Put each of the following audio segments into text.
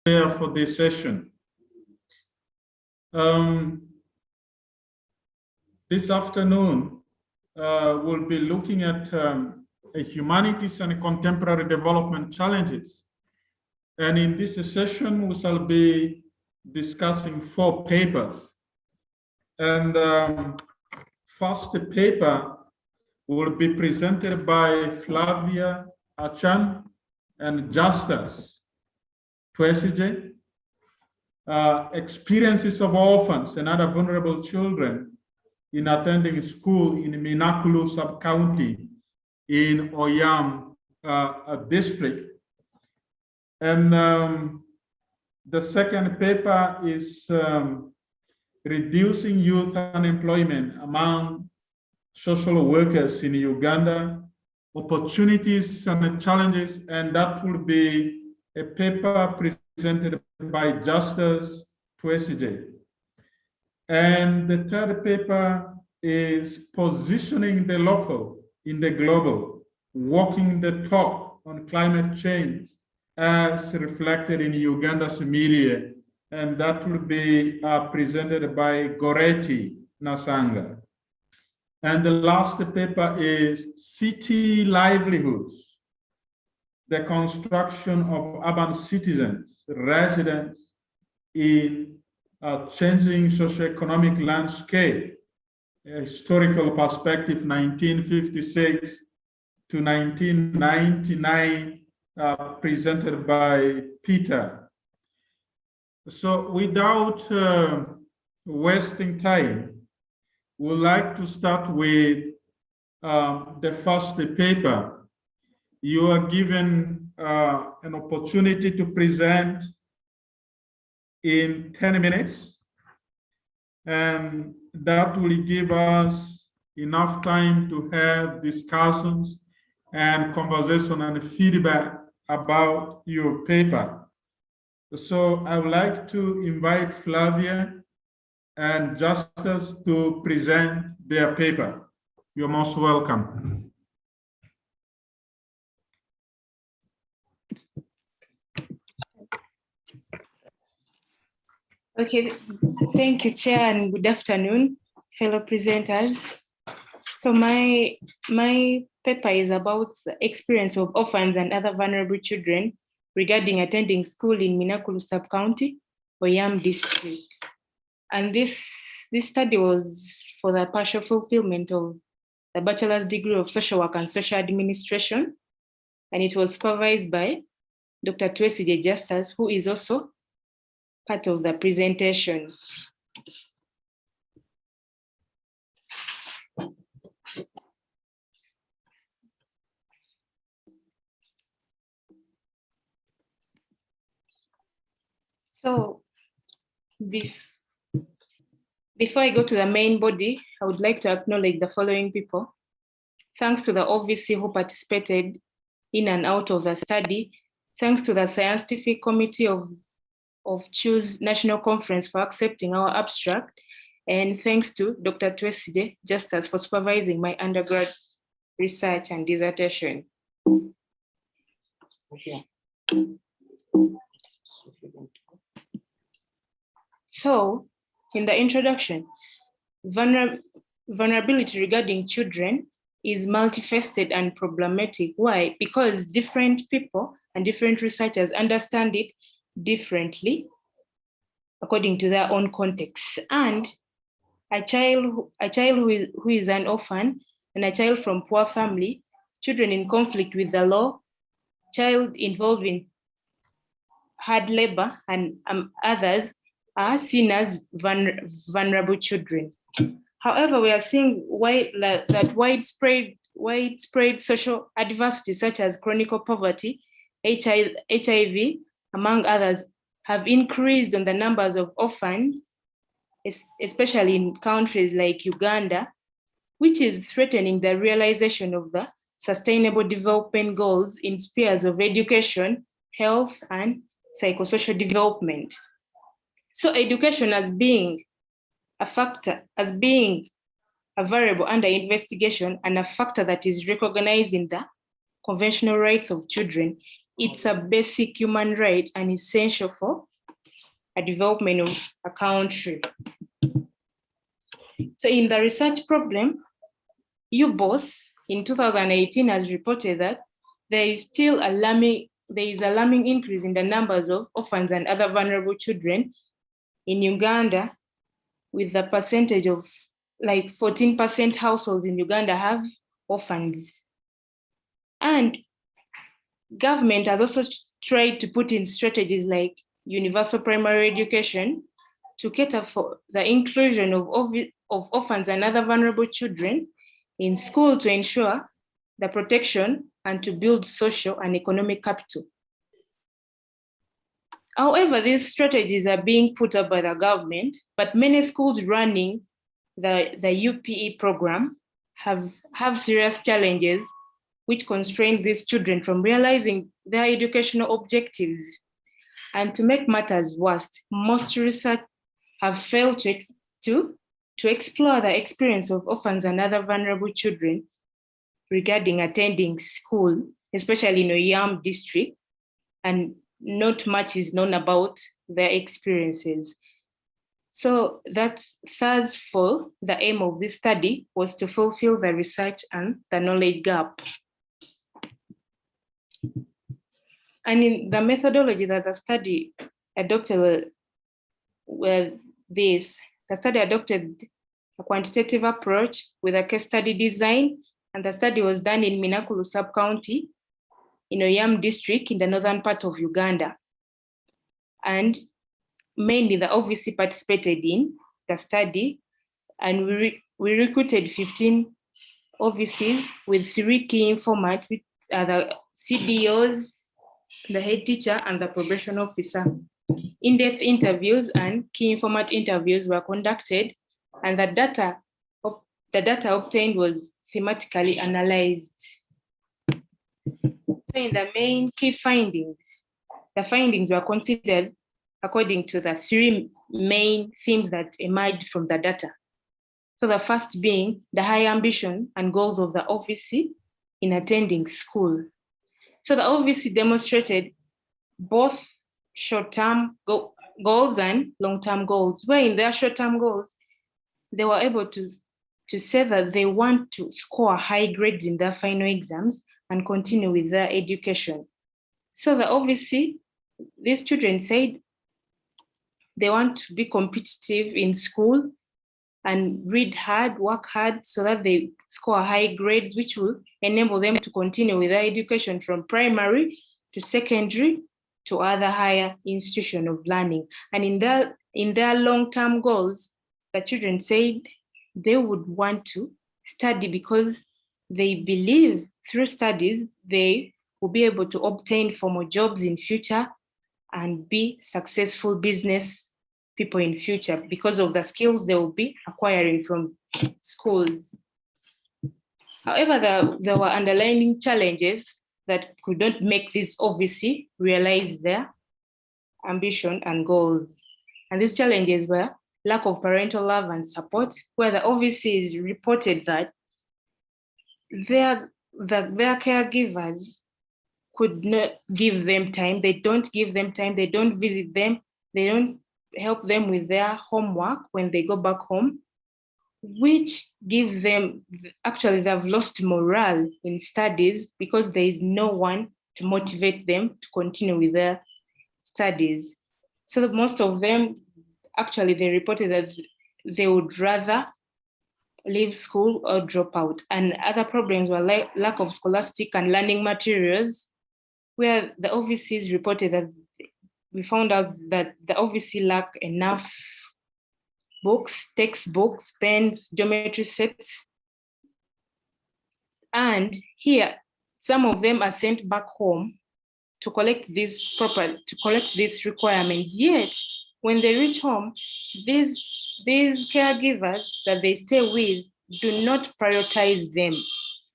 chair for this session. This afternoon, we'll be looking at humanities and contemporary development challenges. And in this session, we shall be discussing 4 papers. And first paper will be presented by Flavia Achan and Justus Twesige, experiences of orphans and other vulnerable children in attending school in Minakulu sub-county in Oyam district. And the second paper is reducing youth unemployment among social workers in Uganda, opportunities and challenges, and that will be a paper presented by Justus Twesige. And the third paper is positioning the local in the global, walking the talk on climate change as reflected in Uganda's media, and that will be presented by Goretti Nasanga. And the last paper is City Livelihoods, the construction of urban citizens, residents in a changing socioeconomic landscape, a historical perspective 1956 to 1999, presented by Peter. So without wasting time, we'd like to start with the first paper. You are given an opportunity to present in 10 minutes, and that will give us enough time to have discussions and conversation and feedback about your paper. So I would like to invite Flavia and Justus to present their paper. You're most welcome. Okay, thank you, Chair, and good afternoon, fellow presenters. So my paper is about the experience of orphans and other vulnerable children regarding attending school in Minakulu sub-county, Oyam district. And this study was for the partial fulfillment of the bachelor's degree of social work and social administration. And it was supervised by Dr. Twesige Justus, who is also part of the presentation. So before I go to the main body, I would like to acknowledge the following people. Thanks to the OVC who participated in and out of the study. Thanks to the Scientific Committee of Choose National Conference for accepting our abstract. And thanks to Dr. Twesige Justus for supervising my undergrad research and dissertation. Okay. So, in the introduction, vulnerability regarding children is multifaceted and problematic. Why? Because different people and different researchers understand it differently according to their own context. And a child who is an orphan and a child from poor family, children in conflict with the law, child involved in hard labor, and others are seen as vulnerable children. However, we are seeing that widespread social adversity, such as chronic poverty, HIV, among others, have increased on the numbers of orphans, especially in countries like Uganda, which is threatening the realization of the Sustainable Development Goals in spheres of education, health, and psychosocial development. So education as being a factor, as being a variable under investigation and a factor that is recognized in the conventional rights of children, it's a basic human right and essential for a development of a country. So in the research problem, UBOS in 2018 has reported that there is alarming increase in the numbers of orphans and other vulnerable children in Uganda, with the percentage of like 14% households in Uganda have orphans. And government has also tried to put in strategies like universal primary education to cater for the inclusion of orphans and other vulnerable children in school to ensure the protection and to build social and economic capital. However, these strategies are being put up by the government, but many schools running the UPE program have serious challenges which constrain these children from realizing their educational objectives. And to make matters worse, most research have failed to explore the experience of orphans and other vulnerable children regarding attending school, especially in Oyam district, and not much is known about their experiences. So that's thus for the aim of this study was to fulfill the research and the knowledge gap. And in the methodology that the study adopted the study adopted a quantitative approach with a case study design, and the study was done in Minakulu sub-county in Oyam district in the northern part of Uganda. And mainly the OVC participated in the study, and we recruited 15 OVCs with 3 key informants, with the CDOs, the head teacher, and the probation officer. In-depth interviews and key informant interviews were conducted, and the data obtained was thematically analyzed. So in the main key findings, the findings were considered according to the 3 main themes that emerged from the data. So the first being the high ambition and goals of the OVC in attending school. So the OVC demonstrated both short-term goals and long-term goals, where in their short-term goals, they were able to say that they want to score high grades in their final exams and continue with their education. So the OVC, these children said they want to be competitive in school and read hard, work hard, so that they score high grades, which will enable them to continue with their education from primary to secondary to other higher institution of learning. And in their long-term goals, the children said they would want to study because they believe through studies they will be able to obtain formal jobs in future and be successful business people in future because of the skills they will be acquiring from schools. However, there were underlying challenges that could not make this OVC realize their ambition and goals. And these challenges were lack of parental love and support, where the OVCs reported that their caregivers could not give them time. They don't give them time. They don't visit them. They don't help them with their homework when they go back home, which give them, actually they've lost morale in studies because there is no one to motivate them to continue with their studies. So most of them, actually they reported that they would rather leave school or drop out. And other problems were like lack of scholastic and learning materials, where the OVCs reported that we found out that the OVC lack enough books, textbooks, pens, geometry sets. And here, some of them are sent back home to collect these requirements. Yet, when they reach home, these caregivers that they stay with do not prioritize them.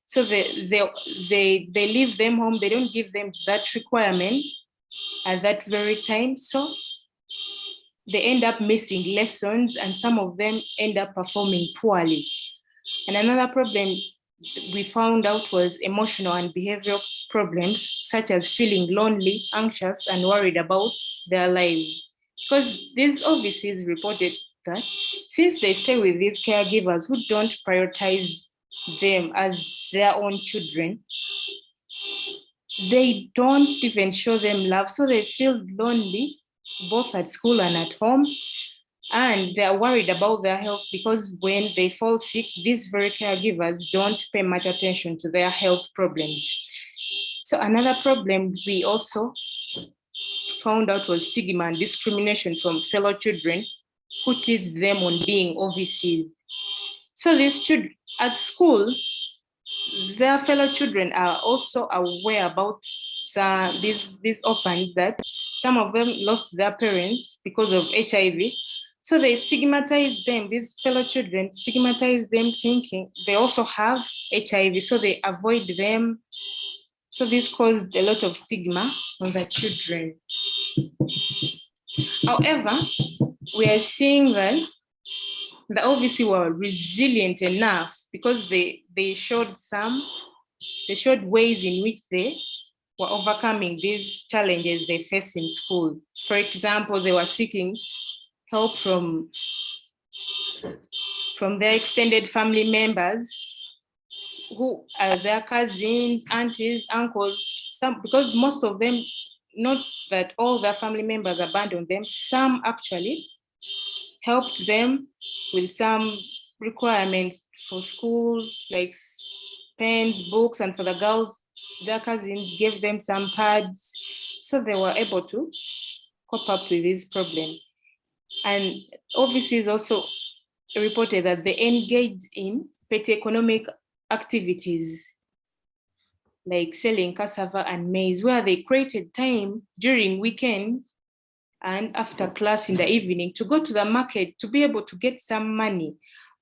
So they leave them home. They don't give them that requirement at that very time. So they end up missing lessons, and some of them end up performing poorly. And another problem we found out was emotional and behavioral problems, such as feeling lonely, anxious, and worried about their lives. because these offices reported that since they stay with these caregivers who don't prioritize them as their own children, they don't even show them love. So they feel lonely both at school and at home. And they're worried about their health because when they fall sick, these very caregivers don't pay much attention to their health problems. So another problem we also found out was stigma and discrimination from fellow children who tease them on being overseas. So these children at school, their fellow children are also aware about these orphans that some of them lost their parents because of HIV. So they stigmatize them, these fellow children stigmatize them thinking they also have HIV, so they avoid them. So this caused a lot of stigma on the children. However, we are seeing that the OVC were resilient enough because they showed ways in which they were overcoming these challenges they face in school. For example, they were seeking help from their extended family members who are their cousins, aunties, uncles, some, because most of them, not that all their family members abandoned them, some actually helped them with some requirements for school, like pens, books, and for the girls, their cousins gave them some pads, so they were able to cope up with this problem. And offices also reported that they engaged in petty economic activities like selling cassava and maize, where they created time during weekends and after class in the evening to go to the market to be able to get some money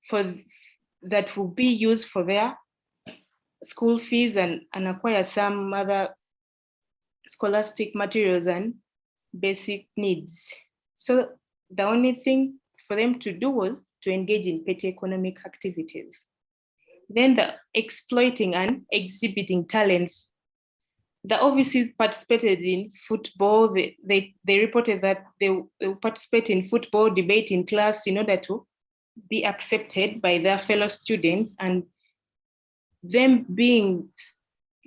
for that will be used for their school fees and acquire some other scholastic materials and basic needs. So the only thing for them to do was to engage in petty economic activities. Then the exploiting and exhibiting talents. The offices participated in football. They reported that they will participate in football, debate in class in order to be accepted by their fellow students, and them being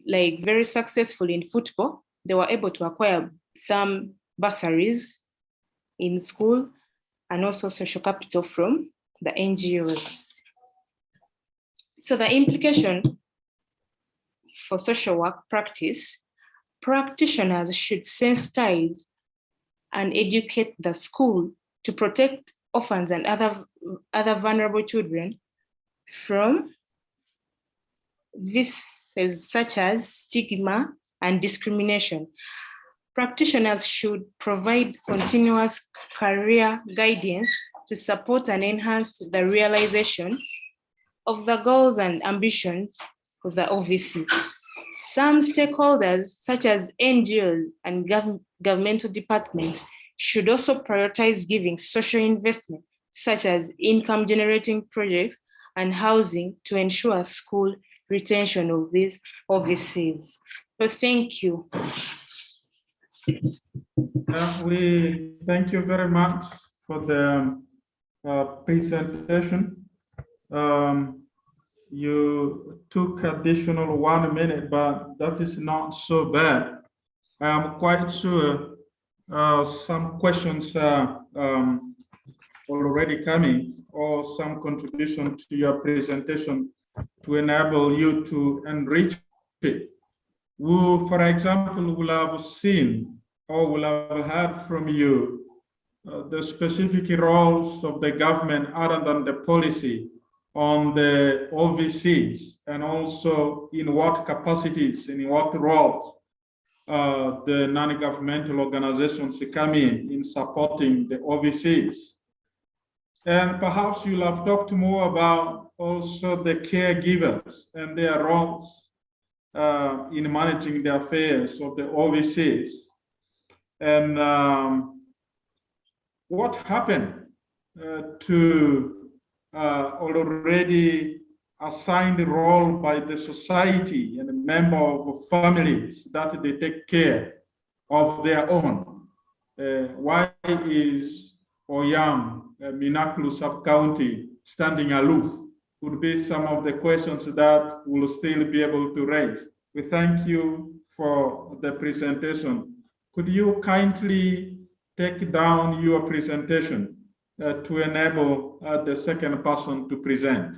like very successful in football, they were able to acquire some bursaries in school and also social capital from the NGOs. So the implication for social work practice, practitioners should sensitize and educate the school to protect orphans and other vulnerable children from this, such as stigma and discrimination. Practitioners should provide continuous career guidance to support and enhance the realization of the goals and ambitions of the OVC. Some stakeholders, such as NGOs and governmental departments, should also prioritize giving social investment, such as income generating projects and housing, to ensure school retention of these OVCs. So thank you. We thank you very much for the presentation. You took additional 1 minute, but that is not so bad. I am quite sure some questions are already coming, or some contribution to your presentation to enable you to enrich it. Who, for example, will have seen or will have heard from you the specific roles of the government other than the policy on the OVCs, and also in what capacities and in what roles the non-governmental organizations come in supporting the OVCs. And perhaps you'll have talked more about also the caregivers and their roles in managing the affairs of the OVCs. And what happened to already assigned role by the society and member of families that they take care of their own. why is Oyam, Minaklu sub-county, standing aloof? Would be some of the questions that we'll still be able to raise. We thank you for the presentation. Could you kindly take down your presentation to enable the second person to present?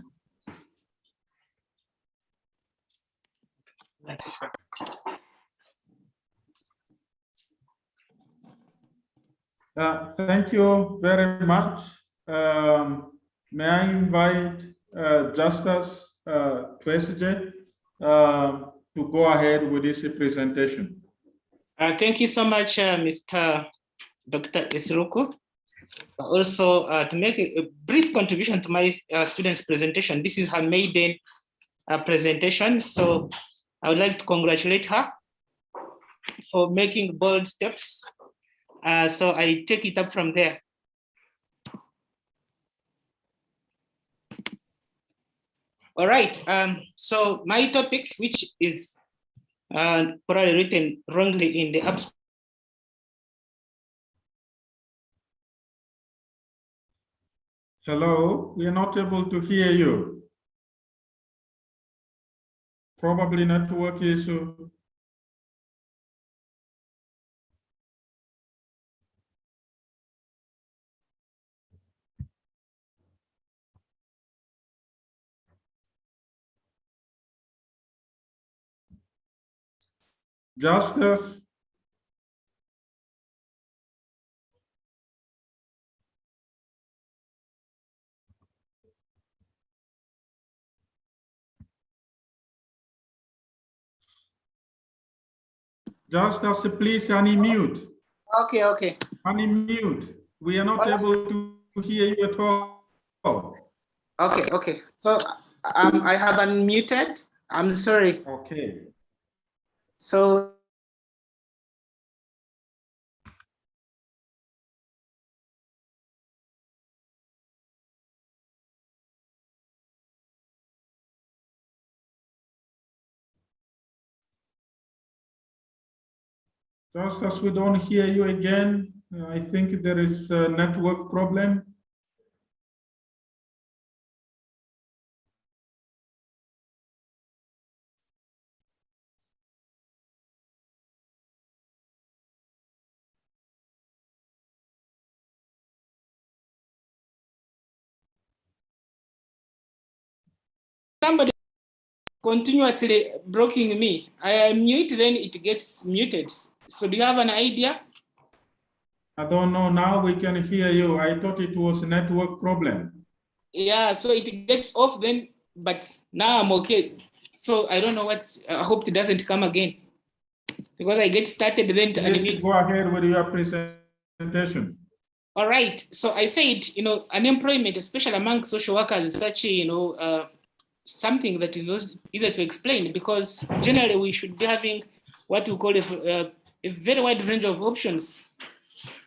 Thank you very much. May I invite Justice Twesige to go ahead with this presentation. Thank you so much, Mr. Dr. Isruku. Also, to make a brief contribution to my student's presentation, this is her maiden presentation. So I would like to congratulate her for making bold steps. So I take it up from there. All right, so my topic, which is probably written wrongly in the abstract. Hello, we are not able to hear you. Probably network issue. Justice. Justice, please unmute. Okay, okay. Unmute. We are not able to hear you at all. Okay, okay. So I have unmuted. I'm sorry. Okay. So Just as we don't hear you again, I think there is a network problem. somebody continuously blocking me. I mute, then it gets muted. So do you have an idea? I don't know, now we can hear you. I thought it was a network problem. Yeah, so it gets off then, but now I'm okay. So I don't know what, I hope it doesn't come again. Because I get started then to Please unmute. go ahead with your presentation. All right, so I said, unemployment, especially among social workers, is such a, something that is not easy to explain, because generally we should be having what we call a very wide range of options.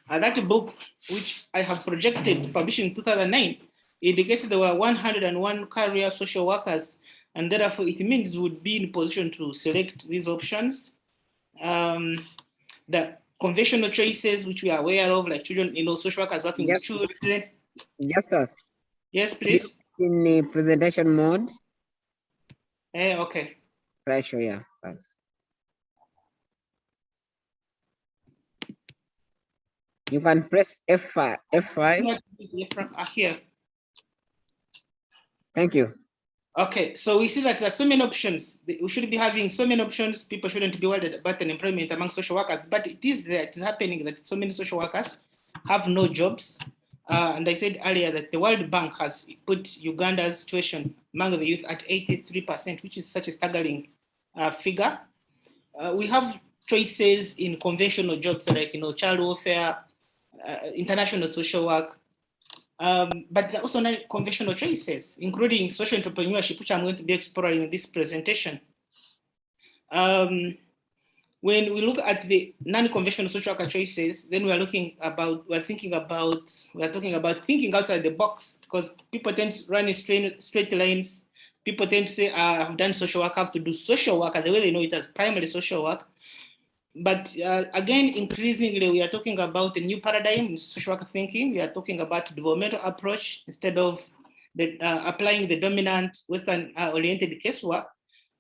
That book, which I have projected, published in 2009, indicates there were 101 career social workers, and therefore it means we would be in position to select these options. The conventional choices, which we are aware of, like children, social workers working with children. Justice. Yes, please. In the presentation mode. Okay. Pressure, yeah. Thanks. You can press F5. F5. Here. Thank you. Okay, so we see that there are so many options. We should be having so many options. People shouldn't be worried about unemployment among social workers, but it is there. It is happening that so many social workers have no jobs. And I said earlier that the World Bank has put Uganda's situation among the youth at 83%, which is such a staggering figure. We have choices in conventional jobs like child welfare, international social work, but there are also non-conventional choices, including social entrepreneurship, which I'm going to be exploring in this presentation. When we look at the non-conventional social worker choices, then we're talking about thinking outside the box, because people tend to run in straight lines. People tend to say, I've done social work, I have to do social work, and the way they know it as primary social work. But again, increasingly, we are talking about a new paradigm in social work thinking. We are talking about developmental approach instead of applying the dominant Western-oriented casework.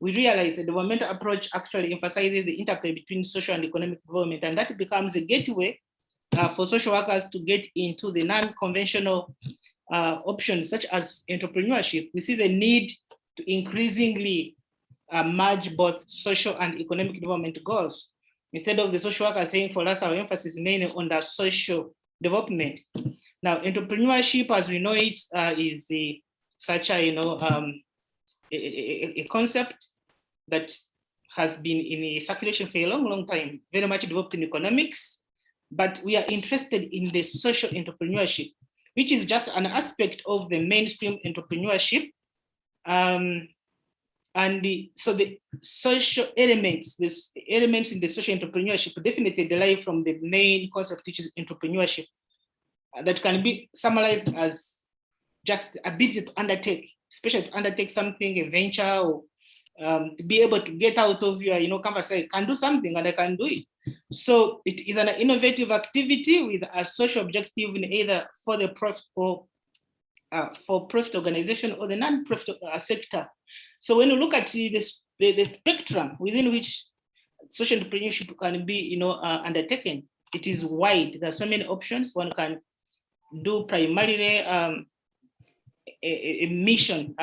We realize the developmental approach actually emphasizes the interplay between social and economic development, and that becomes a gateway for social workers to get into the non-conventional options such as entrepreneurship. We see the need to increasingly merge both social and economic development goals. Instead of the social worker saying, for us, our emphasis is mainly on the social development. Now, entrepreneurship, as we know it, is such a concept that has been in circulation for a long, long time, very much developed in economics, but we are interested in the social entrepreneurship, which is just an aspect of the mainstream entrepreneurship. So the social elements, these elements in the social entrepreneurship definitely derive from the main concept, which is entrepreneurship, that can be summarized as just ability to undertake, especially to undertake something, a venture, or to be able to get out of your comfort, say, I can do something and I can do it. So it is an innovative activity with a social objective in either for the profit or for profit organization or the non-profit sector. So when you look at the spectrum within which social entrepreneurship can be undertaken, it is wide. There are so many options. One can do primarily a mission,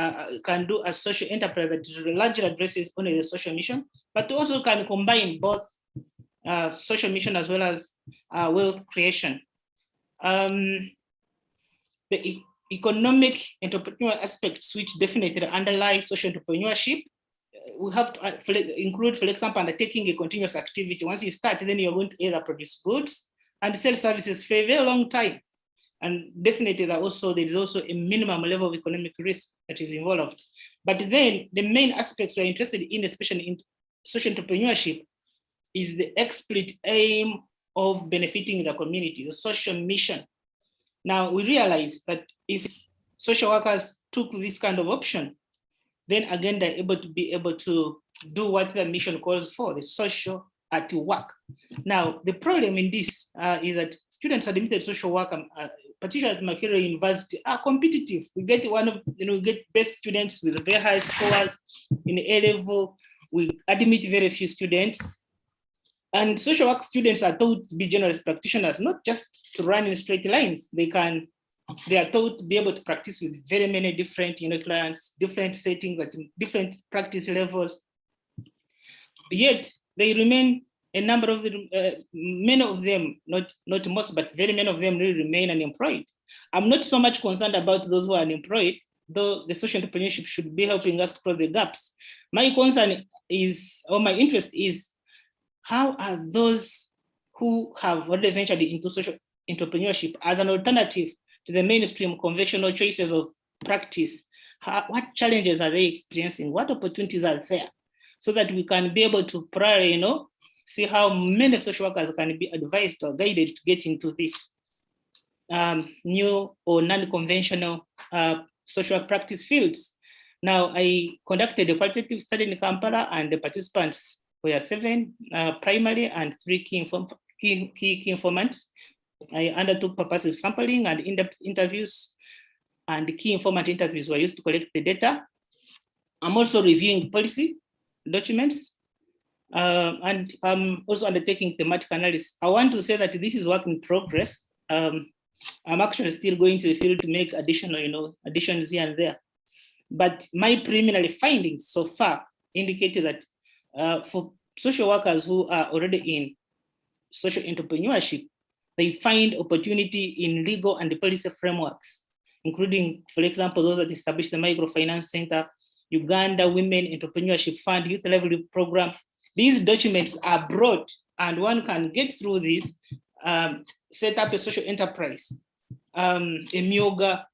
can do a social enterprise that largely addresses only the social mission, but also can combine both social mission as well as wealth creation. The economic entrepreneurial aspects, which definitely underlie social entrepreneurship, we have to include, for example, undertaking a continuous activity. Once you start, then you're going to either produce goods and sell services for a very long time. And definitely there is also a minimum level of economic risk that is involved. But then the main aspects we're interested in, especially in social entrepreneurship, is the explicit aim of benefiting the community, the social mission. Now we realize that if social workers took this kind of option, then again, they're able to do what the mission calls for, the social at work. Now, the problem in this is that students admitted social work, particularly at Makerere University, are competitive. We get we get best students with very high scores in A level. We admit very few students. And social work students are taught to be generalist practitioners, not just to run in straight lines. They are taught to be able to practice with very many different clients, different settings, at different practice levels. Yet they remain, a number of them, many of them, not most, but very many of them really remain unemployed. I'm not so much concerned about those who are unemployed, though the social entrepreneurship should be helping us close the gaps. My concern is, or my interest is, how are those who have already ventured into social entrepreneurship as an alternative to the mainstream conventional choices of practice, what challenges are they experiencing? What opportunities are there? So that we can be able to probably, see how many social workers can be advised or guided to get into this new or non-conventional social work practice fields. Now, I conducted a qualitative study in Kampala, and the participants were 7 primary and 3 key informants. I undertook purposive sampling and in-depth interviews, and the key informant interviews were used to collect the data. I'm also reviewing policy documents, and I'm also undertaking thematic analysis. I want to say that this is work in progress. I'm actually still going to the field to make additional, additions here and there. But my preliminary findings so far indicated that for social workers who are already in social entrepreneurship, they find opportunity in legal and policy frameworks, including, for example, those that established the Microfinance Center, Uganda Women Entrepreneurship Fund, Youth Level Program. These documents are broad, and one can get through this, set up a social enterprise, a myoga.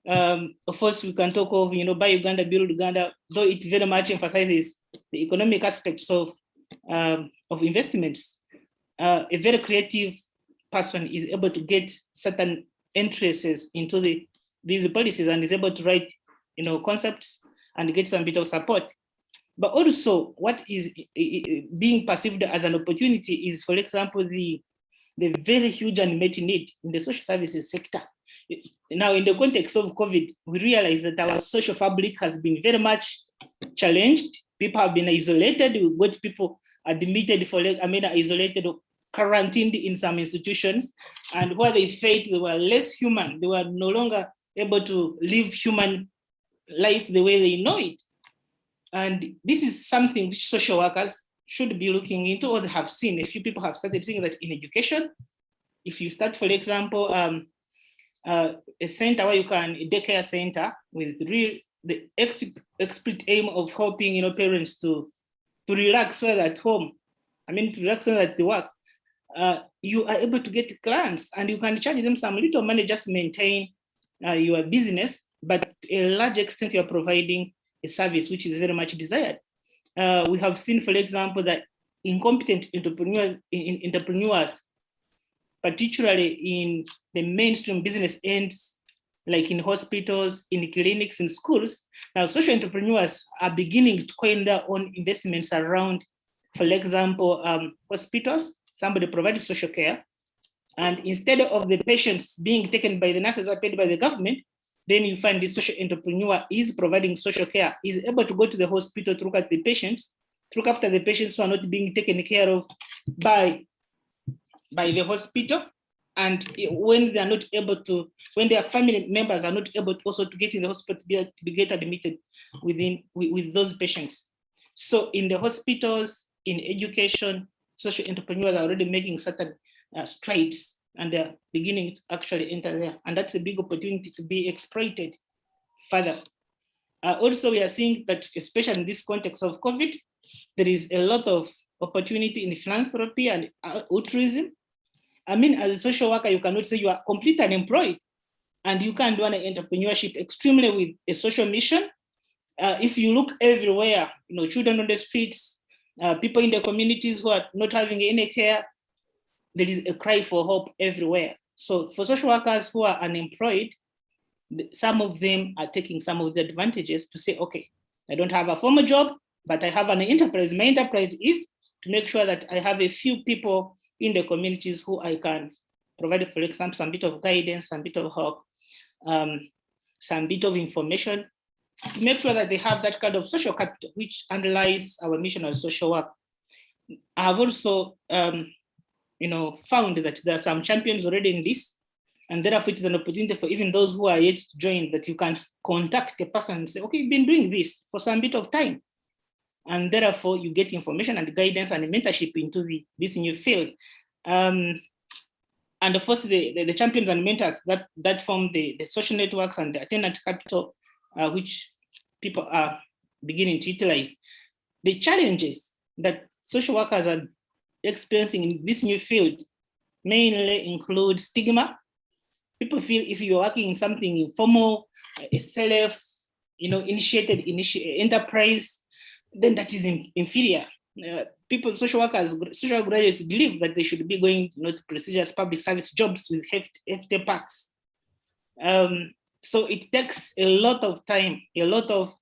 Of course, we can talk of, Buy Uganda, Build Uganda, though it very much emphasizes the economic aspects of investments. A very creative person is able to get certain entrances into these policies and is able to write, concepts and get some bit of support. But also what is being perceived as an opportunity is, for example, the very huge unmet need in the social services sector. Now, in the context of COVID, we realize that our social fabric has been very much challenged. People have been isolated. We've got people admitted isolated or quarantined in some institutions, and where they felt they were less human, they were no longer able to live human life the way they know it. And this is something which social workers should be looking into, or they have seen. A few people have started seeing that in education. If you start, for example, a center where you can, a daycare center with the explicit aim of helping parents to relax while at home. To relax while at the work. You are able to get clients, and you can charge them some little money just to maintain your business, but to a large extent you are providing a service which is very much desired. We have seen, for example, that incompetent entrepreneurs, particularly in the mainstream business ends, like in hospitals, in clinics, in schools, now social entrepreneurs are beginning to coin their own investments around, for example, hospitals. Somebody provides social care, and instead of the patients being taken by the nurses or paid by the government, then you find this social entrepreneur is providing social care, is able to go to the hospital to look at the patients, to look after the patients who are not being taken care of by the hospital. And when they are not able to, when their family members are not able to also to get in the hospital to get admitted with those patients. So in the hospitals, in education, social entrepreneurs are already making certain strides, and they're beginning to actually enter there. And that's a big opportunity to be exploited further. Also, we are seeing that, especially in this context of COVID, there is a lot of opportunity in philanthropy and altruism. As a social worker, you cannot say you are completely unemployed and you can do an entrepreneurship extremely with a social mission. If you look everywhere, children on the streets, people in the communities who are not having any care, there is a cry for hope everywhere. So for social workers who are unemployed, some of them are taking some of the advantages to say, okay, I don't have a formal job, but I have an enterprise. My enterprise is to make sure that I have a few people in the communities who I can provide, for example, some bit of guidance, some bit of help, some bit of information, to make sure that they have that kind of social capital, which underlies our mission as social work. I've also found that there are some champions already in this, and therefore it is an opportunity for even those who are yet to join, that you can contact a person and say, okay, you've been doing this for some bit of time. And therefore you get information and guidance and mentorship into this new field. And of course, the champions and mentors that form the social networks and the attendant capital, which people are beginning to utilize. The challenges that social workers are experiencing in this new field mainly include stigma. People feel if you're working in something informal, a self-initiated enterprise, then that is inferior. People, social workers, social graduates believe that they should be going to prestigious public service jobs with hefty packs. So it takes a lot of time, a lot of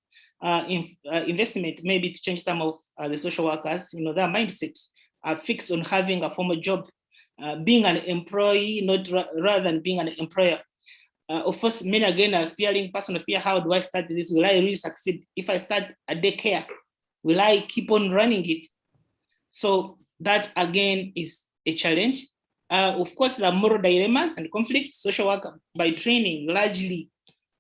investment, maybe to change some of the social workers. Their mindsets are fixed on having a formal job, being an employee, rather than being an employer. Of course, many again are fearing, personal fear, how do I start this? Will I really succeed? If I start a daycare, will I keep on running it? So that again is a challenge. Of course, there are moral dilemmas and conflicts. Social work by training largely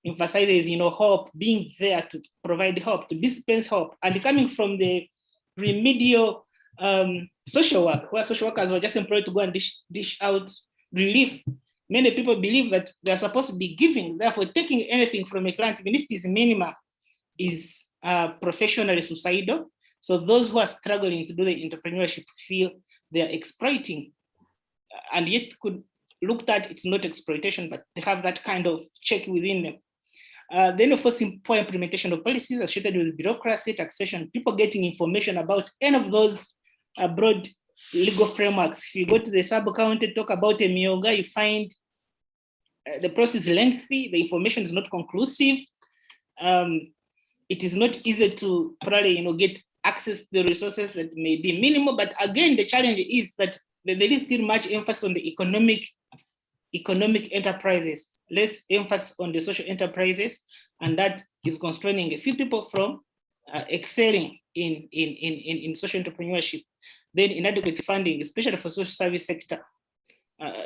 emphasizes, hope, being there to provide help, to dispense hope, and coming from the remedial social work, where social workers were just employed to go and dish out relief. Many people believe that they're supposed to be giving, therefore taking anything from a client, even if it is minimal, is professionally suicidal. So those who are struggling to do the entrepreneurship feel they are exploiting, and yet could look at it's not exploitation, but they have that kind of check within them. Then of course, poor implementation of policies associated with bureaucracy, taxation, people getting information about any of those broad legal frameworks. If you go to the sub-county, talk about a myoga, you find the process is lengthy, the information is not conclusive. It is not easy to probably get access to the resources that may be minimal. But again, the challenge is that there is still much emphasis on the economic enterprises, less emphasis on the social enterprises, and that is constraining a few people from excelling in social entrepreneurship. Then inadequate funding, especially for social service sector,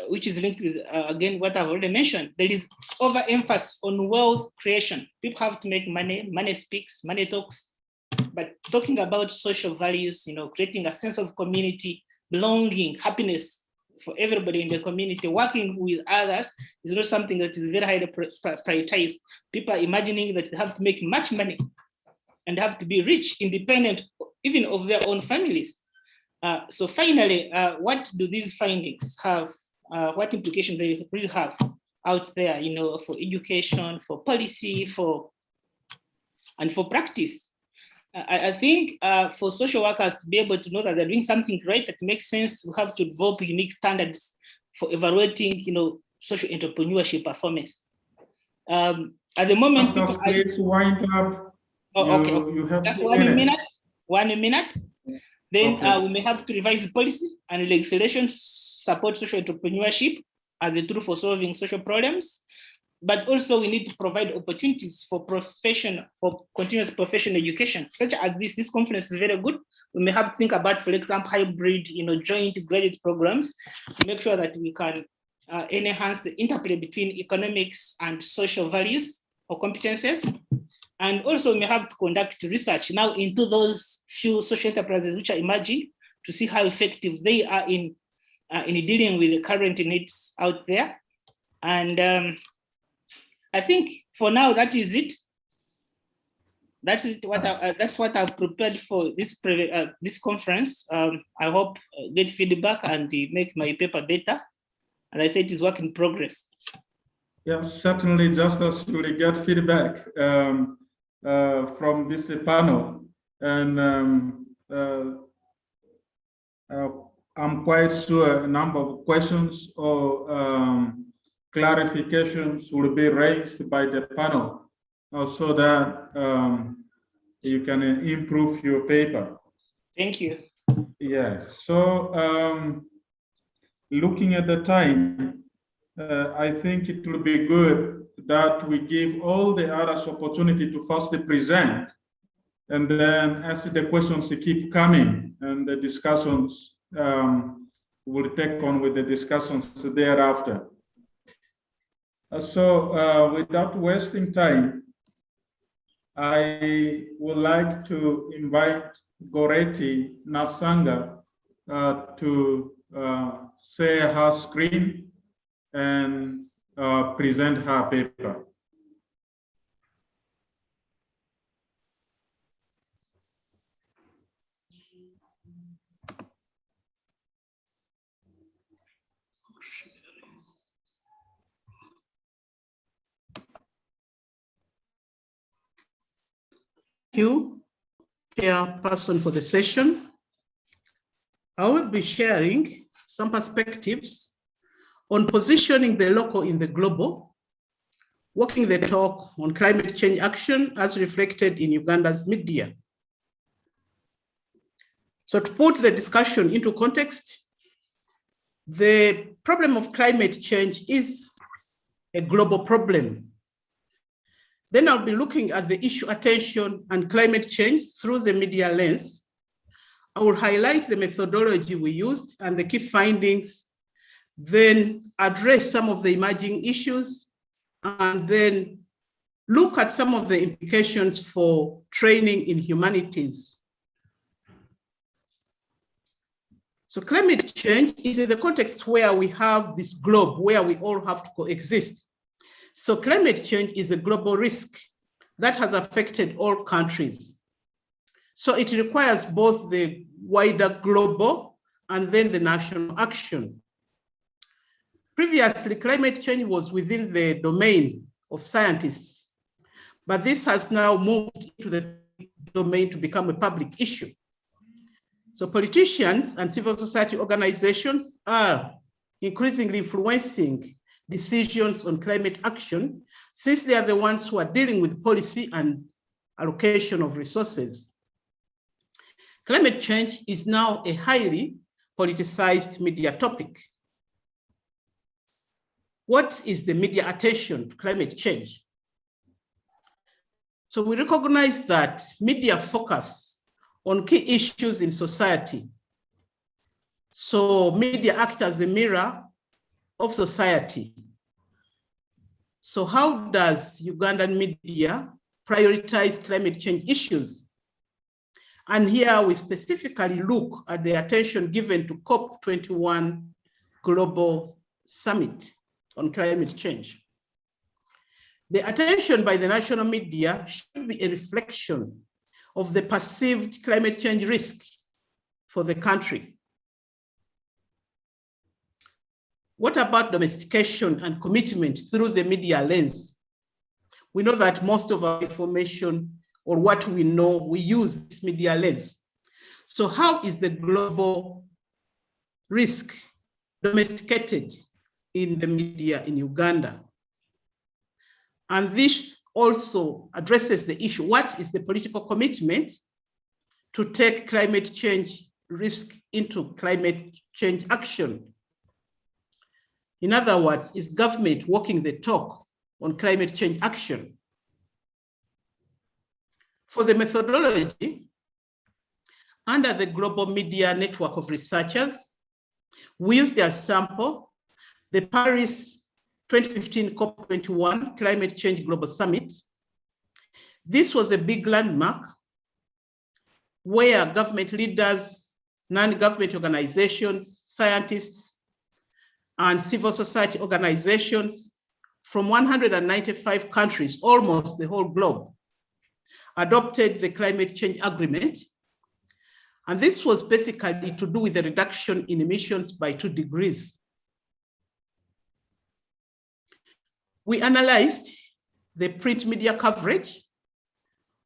which is linked with, again, what I've already mentioned. There is overemphasis on wealth creation. People have to make money, money speaks, money talks, but talking about social values, creating a sense of community, belonging, happiness for everybody in the community, working with others is not something that is very highly prioritized. People are imagining that they have to make much money and have to be rich, independent, even of their own families. So finally, what do these findings have? What implications they really have out there, for education, for policy, and for practice? I think for social workers to be able to know that they're doing something right that makes sense, we have to develop unique standards for evaluating, social entrepreneurship performance. At the moment, please wind up. Okay. You have just 2 1 minute. minutes. 1 minute. Then Okay. we may have to revise policy and legislation support social entrepreneurship as a tool for solving social problems. But also we need to provide opportunities for continuous professional education, such as this. This conference is very good. We may have to think about, for example, hybrid, joint graduate programs to make sure that we can enhance the interplay between economics and social values or competences. And also we may have to conduct research now into those few social enterprises which are emerging to see how effective they are in dealing with the current needs out there. And I think for now that is it. That's what I've prepared for this conference. I hope get feedback and make my paper better. And I say it is work in progress. Yeah, certainly. Just as you will get feedback from this panel, and I'm quite sure a number of questions or clarifications will be raised by the panel so that you can improve your paper. Thank you. Yes. So looking at the time, I think it will be good that we give all the others opportunity to first present, and then as the questions keep coming and the discussions will take on with the discussions thereafter. So without wasting time, I would like to invite Goretti Nasanga to share her screen and present her paper. Thank you, Chairperson, for the session. I will be sharing some perspectives on positioning the local in the global, walking the talk on climate change action as reflected in Uganda's media. So to put the discussion into context, the problem of climate change is a global problem. Then I'll be looking at the issue attention and climate change through the media lens. I will highlight the methodology we used and the key findings, then address some of the emerging issues, and then look at some of the implications for training in humanities. So climate change is in the context where we have this globe, where we all have to coexist. So climate change is a global risk that has affected all countries. So it requires both the wider global and then the national action. Previously, climate change was within the domain of scientists, but this has now moved into the domain to become a public issue. So politicians and civil society organizations are increasingly influencing decisions on climate action, since they are the ones who are dealing with policy and allocation of resources. climate change is now a highly politicized media topic. What is the media attention to climate change? So we recognize that media focus on key issues in society. So media act as a mirror of society. So how does Ugandan media prioritize climate change issues? And here we specifically look at the attention given to COP21 Global Summit on climate change. The attention by the national media should be a reflection of the perceived climate change risk for the country. What about domestication and commitment through the media lens? We know that most of our information or what we know, we use this media lens. So how is the global risk domesticated in the media in Uganda? And this also addresses the issue, what is the political commitment to take climate change risk into climate change action? In other words, is government walking the talk on climate change action? For the methodology, under the global media network of researchers, we used as sample the Paris 2015 COP21 Climate Change Global Summit. This was a big landmark where government leaders, non-government organizations, scientists, and civil society organizations from 195 countries, almost the whole globe, adopted the climate change agreement. And this was basically to do with the reduction in emissions by 2 degrees. We analyzed the print media coverage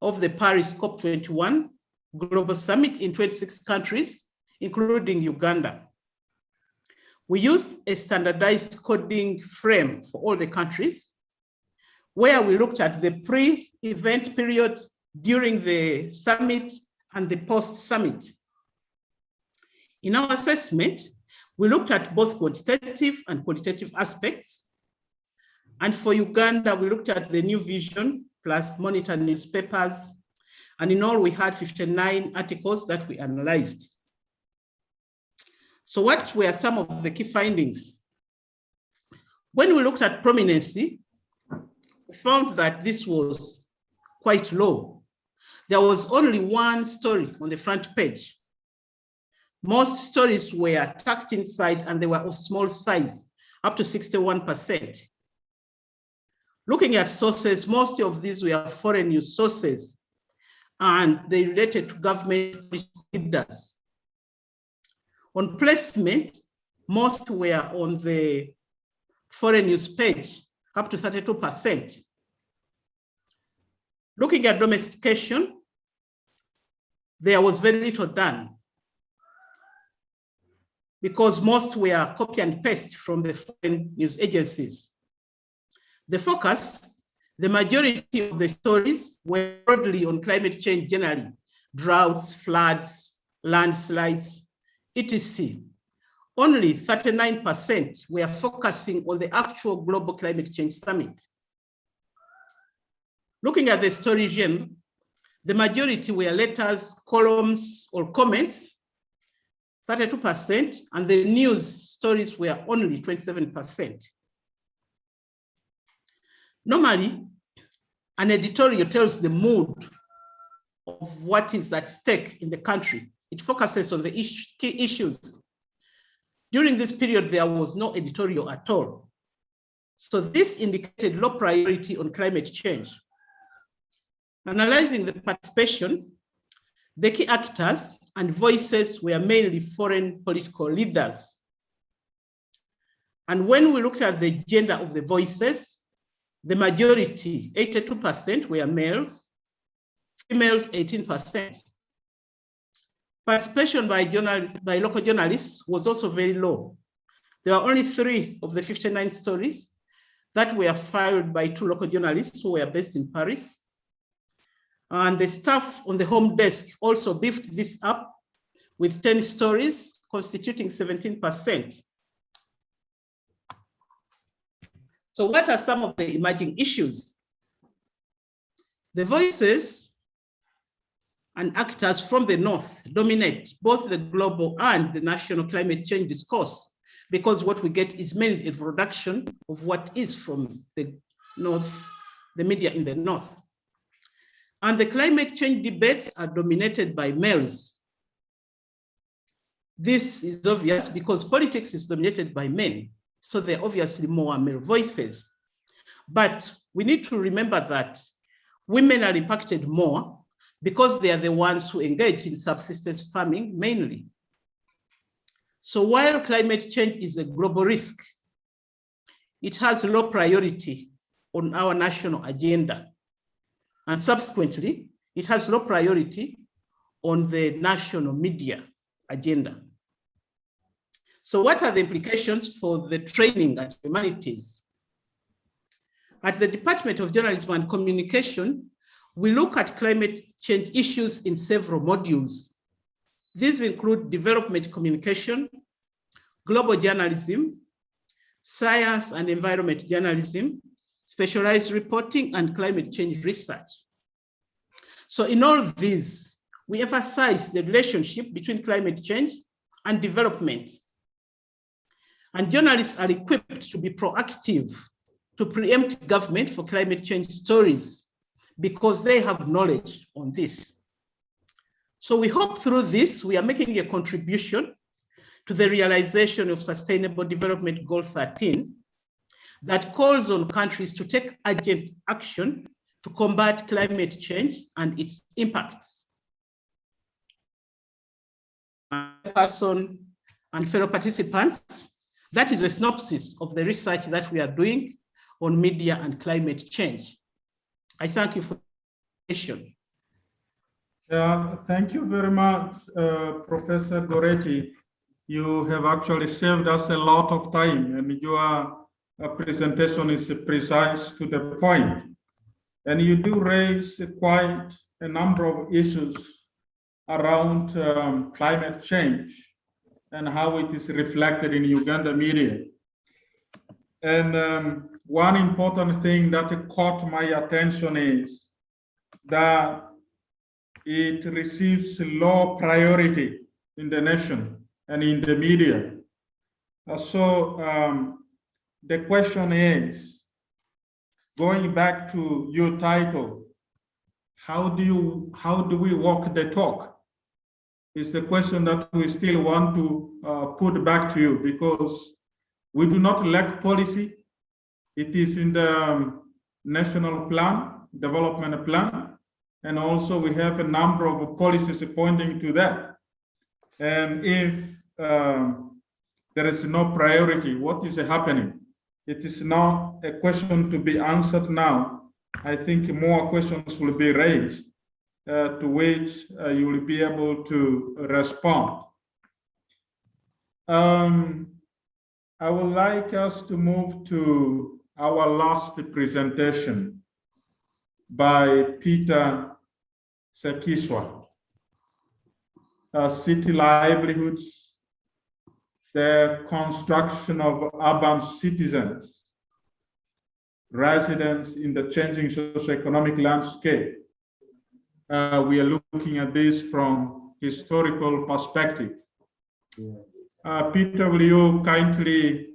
of the Paris COP21 Global Summit in 26 countries, including Uganda. We used a standardized coding frame for all the countries, where we looked at the pre-event period, during the summit, and the post-summit. In our assessment, we looked at both quantitative and qualitative aspects. And for Uganda, we looked at the New Vision plus Monitor newspapers. And in all, we had 59 articles that we analyzed. So what were some of the key findings? When we looked at prominency, we found that this was quite low. There was only one story on the front page. Most stories were tucked inside and they were of small size, up to 61%. Looking at sources, most of these were foreign news sources, and they related to government leaders. On placement, most were on the foreign news page, up to 32%. Looking at domestication, there was very little done because most were copy and paste from the foreign news agencies. The focus, the majority of the stories were broadly on climate change generally, droughts, floods, landslides, etc. Only 39% were focusing on the actual global climate change summit. Looking at the story genre, the majority were letters, columns, or comments, 32%, and the news stories were only 27%. Normally, an editorial tells the mood of what is at stake in the country. It focuses on the key issues. During this period, there was no editorial at all. So this indicated low priority on climate change. Analyzing the participation, the key actors and voices were mainly foreign political leaders. And when we looked at the gender of the voices, the majority, 82%, were males, females 18%. Participation by local journalists was also very low. There were only 3 of the 59 stories that were filed by 2 local journalists who were based in Paris. And the staff on the home desk also beefed this up with 10 stories constituting 17%. So what are some of the emerging issues? The voices and actors from the North dominate both the global and the national climate change discourse, because what we get is mainly a production of what is from the North, the media in the North. And the climate change debates are dominated by males. This is obvious because politics is dominated by men, so there are obviously more male voices. But we need to remember that women are impacted more because they are the ones who engage in subsistence farming mainly. So while climate change is a global risk, it has low priority on our national agenda. And subsequently, it has low priority on the national media agenda. So what are the implications for the training at Humanities? At the Department of Journalism and Communication, we look at climate change issues in several modules. These include development communication, global journalism, science and environment journalism, specialized reporting, and climate change research. So in all of these, we emphasize the relationship between climate change and development. And journalists are equipped to be proactive, to preempt government for climate change stories, because they have knowledge on this. So we hope through this, we are making a contribution to the realization of Sustainable Development Goal 13 that calls on countries to take urgent action to combat climate change and its impacts. Person and fellow participants, that is a synopsis of the research that we are doing on media and climate change. I thank you for the question. Thank you very much, Professor Goretti. You have actually saved us a lot of time, and your presentation is precise to the point. And you do raise quite a number of issues around climate change and how it is reflected in Uganda media. And one important thing that caught my attention is that it receives low priority in the nation and in the media. So the question is, going back to your title, how do we walk the talk? Is the question that we still want to put back to you, because we do not lack policy. It is in the national plan, development plan, and also we have a number of policies pointing to that. And if there is no priority, what is happening? It is not a question to be answered now. I think more questions will be raised to which you will be able to respond. I would like us to move to our last presentation by Peter Sekiswa, City Livelihoods, the Construction of Urban Citizens, Residents in the Changing Socioeconomic Landscape. We are looking at this from historical perspective. Peter, will you kindly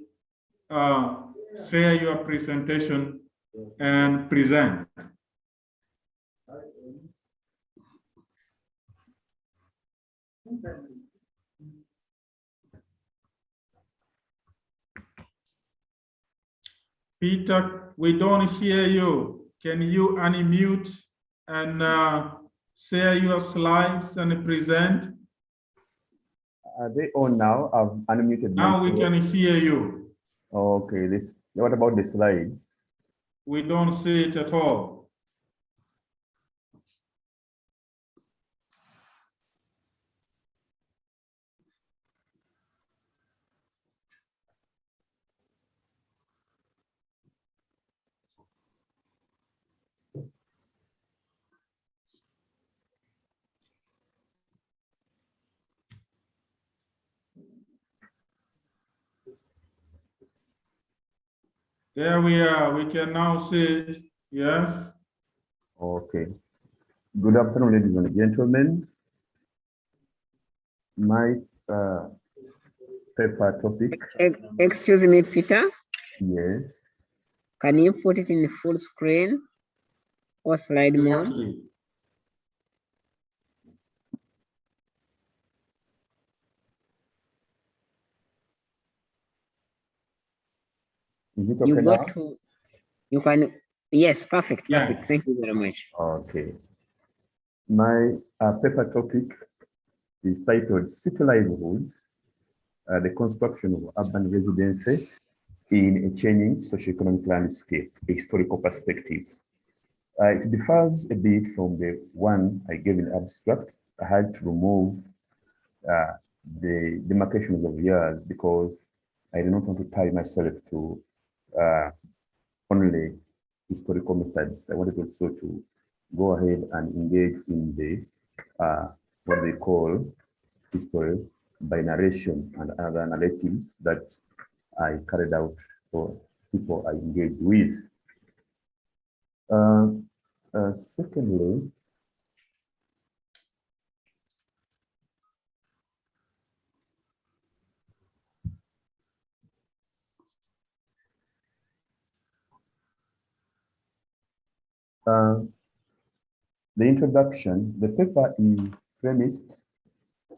share your presentation and present? Peter, we don't hear you. Can you unmute and share your slides and present? Are they on now? I've unmuted now myself. We can hear you. Okay, what about the slides? We don't see it at all. There we are. We can now see it. Yes. Okay. Good afternoon, ladies and gentlemen. My paper topic, Excuse me, Peter. yes. Can you put it in full screen or slide mode? Exactly. Is it You okay go now? to, you can, yes, perfect, Yeah. perfect. Thank you very much. Okay. My paper topic is titled City Livelihoods, the construction of urban residency in a changing socioeconomic landscape, a historical perspective. It differs a bit from the one I gave in abstract. I had to remove the demarcations of years because I do not want to tie myself to only historical methods. I wanted also to go ahead and engage in the what they call history by narration and other narratives that I carried out for people I engaged with. Secondly, the introduction, the paper is premised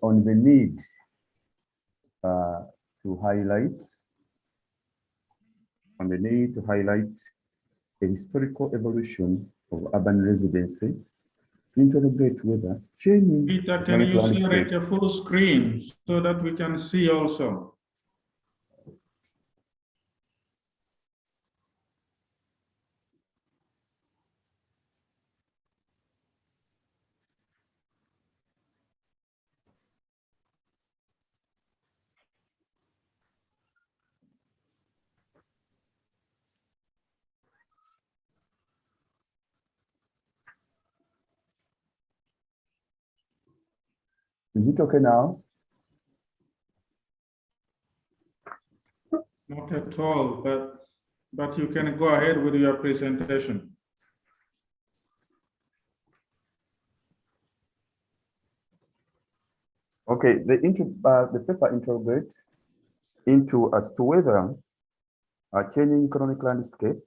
on the need to highlight a historical evolution of urban residency to interrogate whether changing Peter, can economic you share landscape. it a full screen so that we can see also? Is it okay now? Not at all, but you can go ahead with your presentation. Okay, the paper interrogates into as to whether a changing economic landscape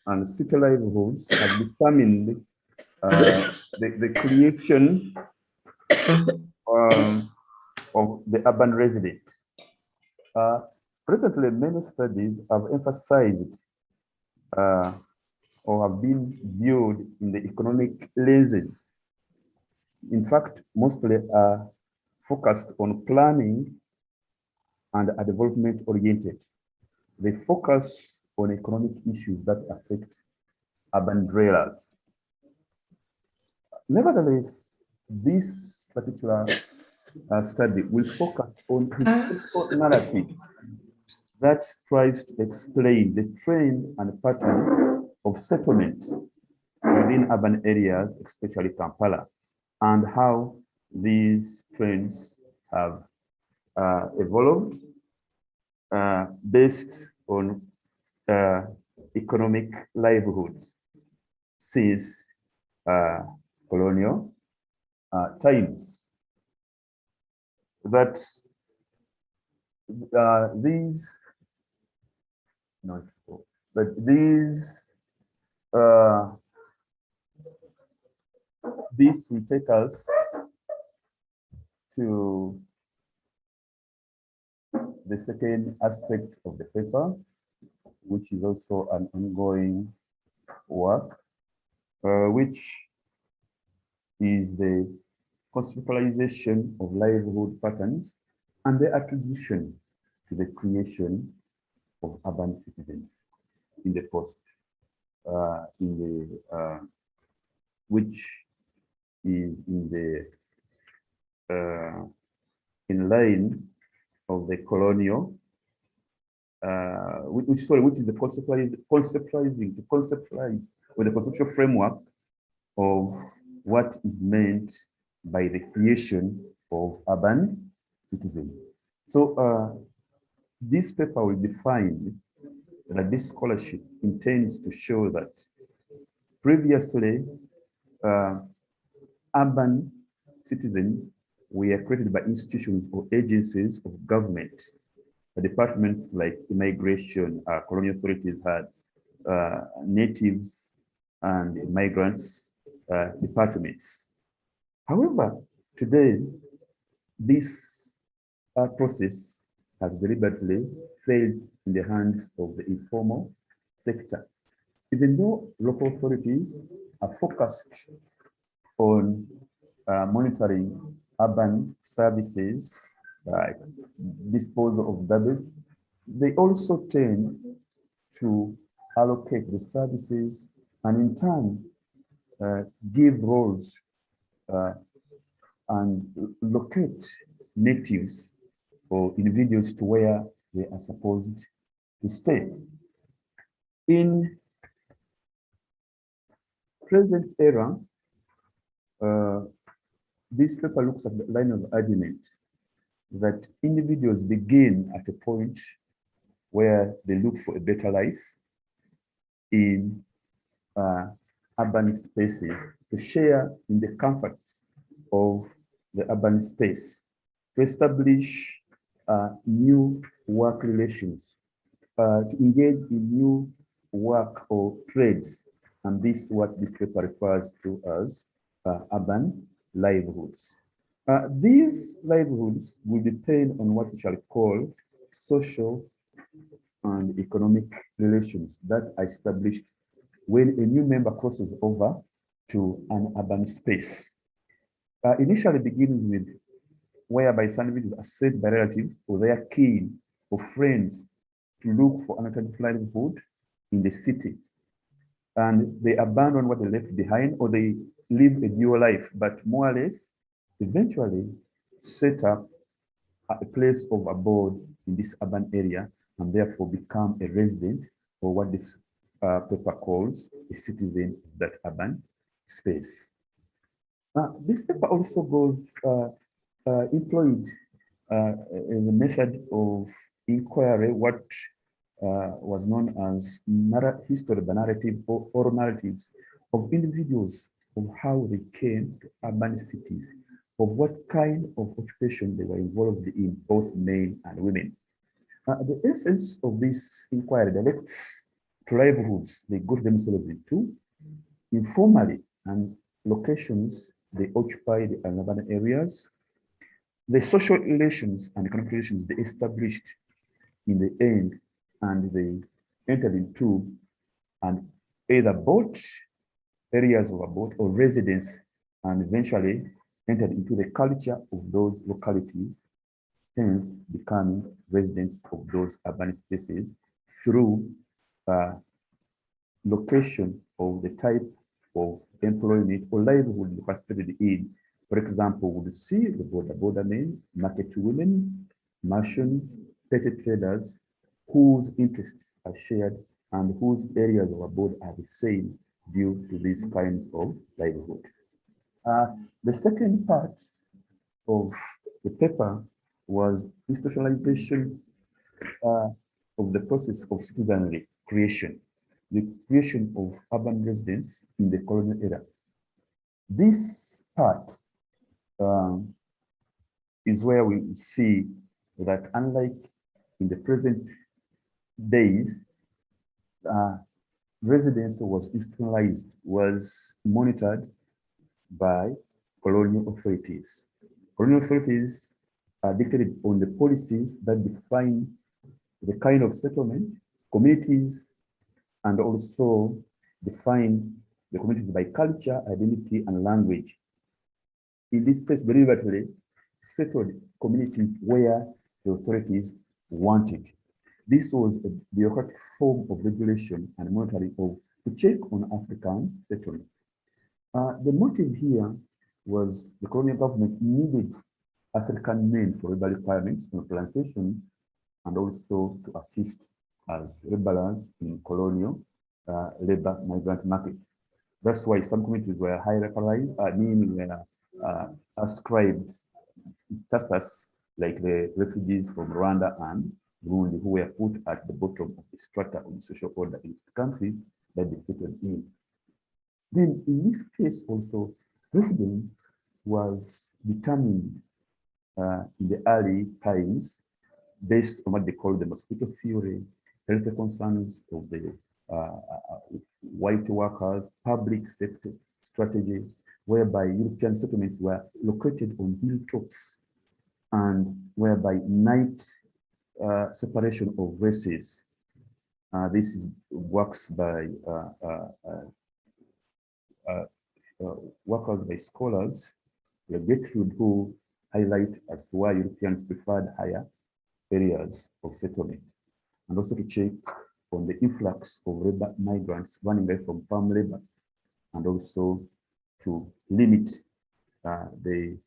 and city livelihoods have determined the creation of the urban resident. Recently, many studies have emphasized or have been viewed in the economic lenses. In fact, mostly are focused on planning and are development oriented. They focus on economic issues that affect urban dwellers. Nevertheless, this particular study will focus on historical narrative that tries to explain the trend and pattern of settlement within urban areas, especially Kampala, and how these trends have evolved based on economic livelihoods since colonial times. That these this will take us to the second aspect of the paper, which is also an ongoing work, which is the conceptualization of livelihood patterns and their attribution to the creation of urban citizens in the post, which is in line of the colonial, which is the conceptualize with the conceptual framework of what is meant by the creation of urban citizens. So this paper will define that this scholarship intends to show that previously urban citizens were created by institutions or agencies of government. The departments like immigration, colonial authorities had natives and migrants departments. However, today, this process has deliberately failed in the hands of the informal sector. Even though local authorities are focused on monitoring urban services like disposal of garbage, they also tend to allocate the services and in turn give roles and locate natives or individuals to where they are supposed to stay. In present era, this paper looks at the line of argument that individuals begin at a point where they look for a better life in urban spaces to share in the comforts of the urban space, to establish new work relations, to engage in new work or trades. And this is what this paper refers to as urban livelihoods. These livelihoods will depend on what we shall call social and economic relations that are established when a new member crosses over to an urban space. Initially begins with whereby some individuals are sent by relatives or their kin or friends to look for an alternative livelihood in the city. And they abandon what they left behind or they live a dual life, but more or less, eventually set up a place of abode in this urban area and therefore become a resident or what this paper calls a citizen of that urban space. This paper also goes employed a method of inquiry, what was known as historical narrative or oral narratives of individuals of how they came to urban cities, of what kind of occupation they were involved in, both men and women. The essence of this inquiry relates to livelihoods they got themselves into, informally, and locations they occupy the urban areas, the social relations and economic relations they established in the end, and they entered into and either bought areas of abode or residence and eventually entered into the culture of those localities, hence becoming residents of those urban spaces through location of the type of employment or livelihood they participated in. For example, we see the border men, market women, merchants, petty traders, whose interests are shared and whose areas of abode are the same due to these kinds of livelihood. The second part of the paper was institutionalization of the process of citizenry creation, the creation of urban residents in the colonial era. This part is where we see that unlike in the present days, residence was institutionalized, was monitored by colonial authorities. Colonial authorities dictated on the policies that define the kind of settlement, communities, and also define the communities by culture, identity, and language. In this case, deliberately settled communities where the authorities wanted. This was a bureaucratic form of regulation and monitoring of to check on African settlement. The motive here was the colonial government needed African men for labor requirements on plantation and also to assist as laborers in colonial labor migrant market. That's why some communities were highly localized, were ascribed status like the refugees from Rwanda and Burundi, who were put at the bottom of the strata of the social order in the countries that they settled in. Then in this case also, residence was determined in the early times based on what they call the mosquito theory, health concerns of the white workers, public sector strategy, whereby European settlements were located on hilltops and whereby night separation of races. This is works by workers by scholars, Gertrude, who highlight as to why Europeans preferred higher areas of settlement, and also to check on the influx of labor migrants running away from farm labor, and also to limit the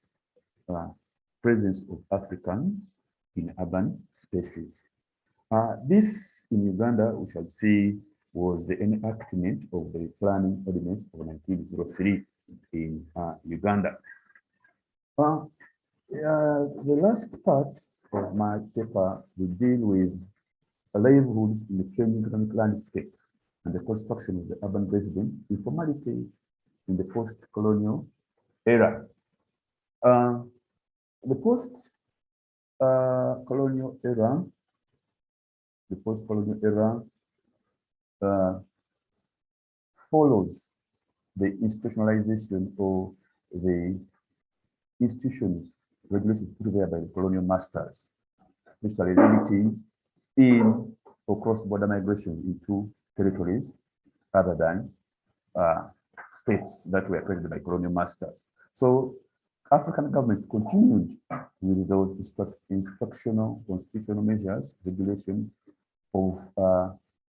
presence of Africans in urban spaces. This in Uganda, we shall see, was the enactment of the Planning Ordinance of 1903 in Uganda. The last part of my paper will deal with livelihoods in the changing economic landscape and the construction of the urban resident, informality in the post-colonial era. The post-colonial era, follows the institutionalization of the institutions, regulations put together by the colonial masters, especially limiting in or cross-border migration into territories other than states that were created by colonial masters. So African governments continued with those instructional constitutional measures, regulations of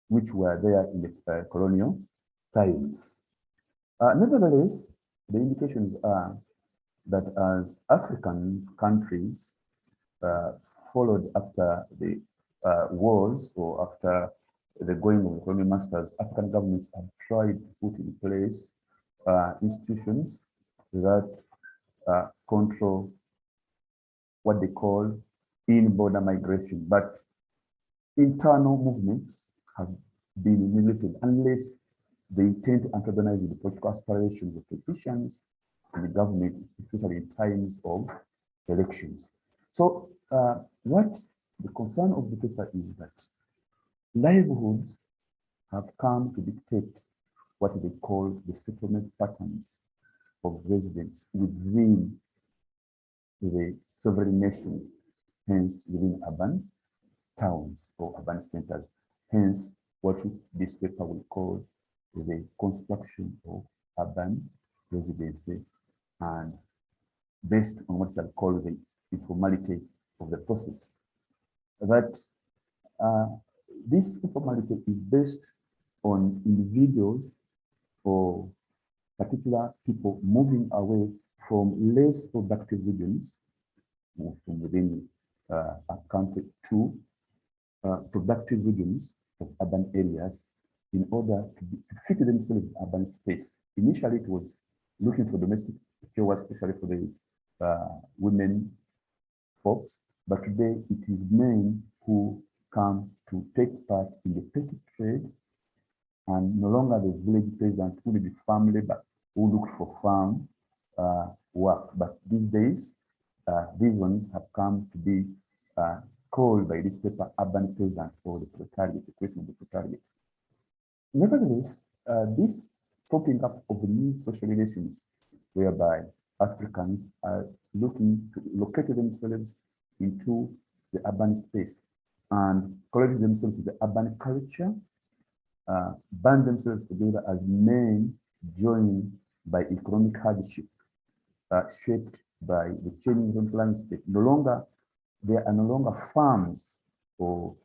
which were there in the colonial times. Nevertheless, the indications are that as African countries followed after the wars or after the going of the colonial masters, African governments have tried to put in place institutions that control what they call in-border migration, but internal movements have been limited unless they tend to antagonize the political aspirations of politicians and the government, especially in times of elections. So what the concern of the paper is that livelihoods have come to dictate what they call the settlement patterns of residents within the sovereign nations, hence within urban towns or urban centers, hence what this paper will call the construction of urban residency, and based on what shall call the informality of the process. That this informality is based on individuals or particular people moving away from less productive regions from within a country to productive regions of urban areas in order to fit themselves in urban space. Initially, it was looking for domestic care, especially for the women folks, but today it is men who come to take part in the petty trade, and no longer the village peasant who did farm labor, who looked for farm work. But these days, these ones have come to be called by this paper urban peasant or the proletariat, the question of the proletariat. Nevertheless, this popping up of new social relations whereby Africans are looking to locate themselves into the urban space and collect themselves with the urban culture, band themselves together as men joined by economic hardship, shaped by the changing landscape. There are no longer farms or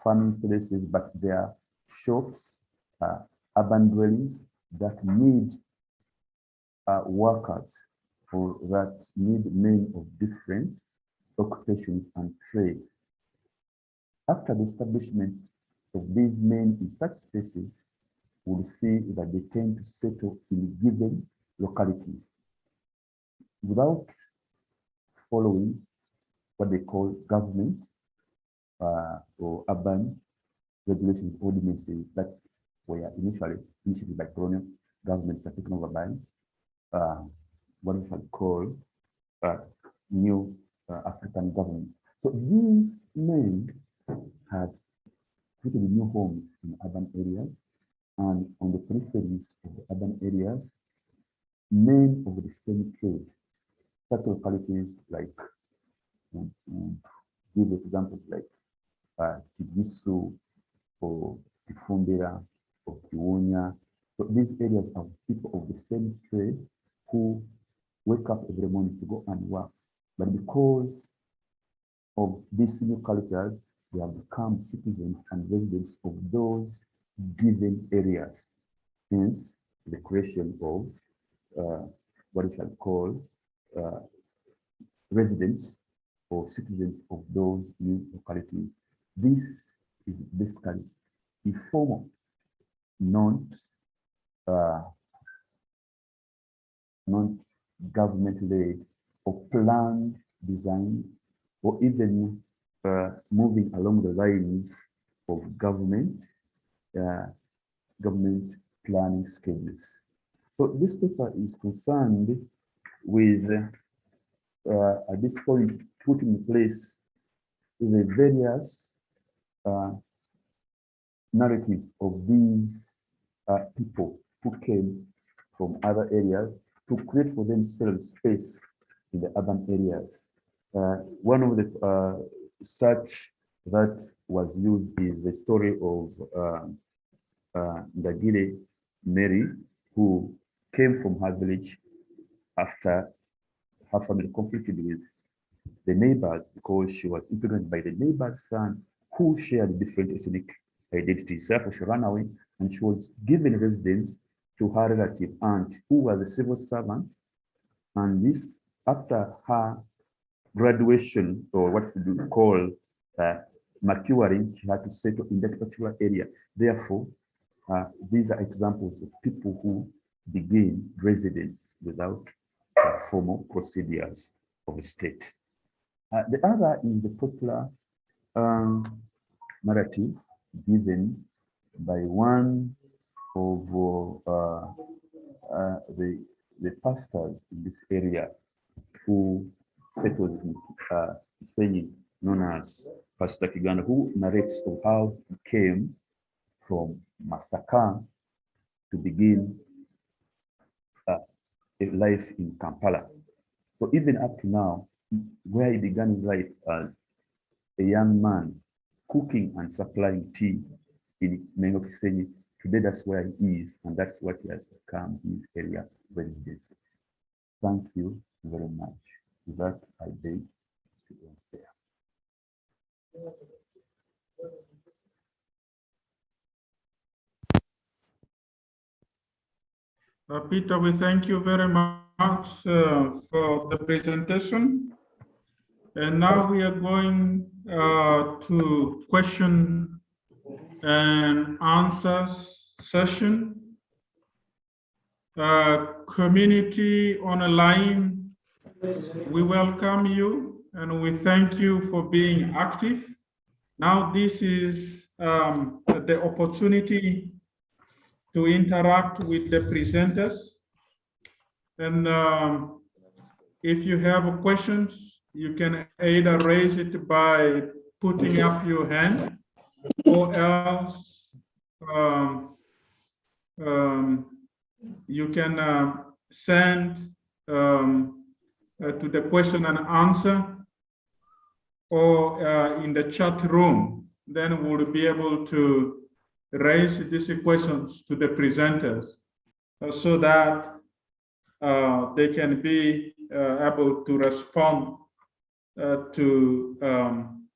farming places, but there are shops, urban dwellings that need workers or that need men of different occupations and trade. After the establishment of these men in such spaces, we'll see that they tend to settle in given localities without following what they call government or urban regulations, ordinances that were initially initiated by colonial governments and taken over by what we shall call new African governments. So these men had created new homes in urban areas, and on the peripheries of the urban areas, men of the same trade, such localities like, give examples like Kigisu or Kifumbira or Kiwonya. So these areas have people of the same trade who wake up every morning to go and work. But because of these new cultures, they have become citizens and residents of those given areas. Hence, the creation of what we shall call residents or citizens of those new localities. This is basically informal, non-government-led or planned design, or even moving along the lines of government planning schedules. So this paper is concerned with, at this point, putting in place the various narratives of these people who came from other areas to create for themselves space in the urban areas. One of the such that was used is the story of Ndagile Mary, who came from her village after her family conflicted with the neighbors because she was impregnated by the neighbor's son who shared different ethnic identities. Therefore, she ran away and she was given residence to her relative aunt who was a civil servant. And this, after her graduation, or what we call maturing, she had to settle in that particular area. Therefore, these are examples of people who begin residence without formal procedures of the state. The other is the popular narrative given by one of the pastors in this area who settled in Senyi, known as Pastor Kiganda, who narrates of how he came from Masaka to begin a life in Kampala. So even up to now, where he began his life as a young man, cooking and supplying tea in Senyi, today that's where he is, and that's what he has become his area residence. Thank you very much. With that, I beg to end there. Peter, we thank you very much for the presentation. And now we are going to question and answers session. Community on a line, we welcome you and we thank you for being active. Now this is the opportunity to interact with the presenters. And if you have questions, you can either raise it by putting up your hand, or else you can send to the question and answer, or in the chat room. Then we'll be able to raise these questions to the presenters so that they can be able to respond to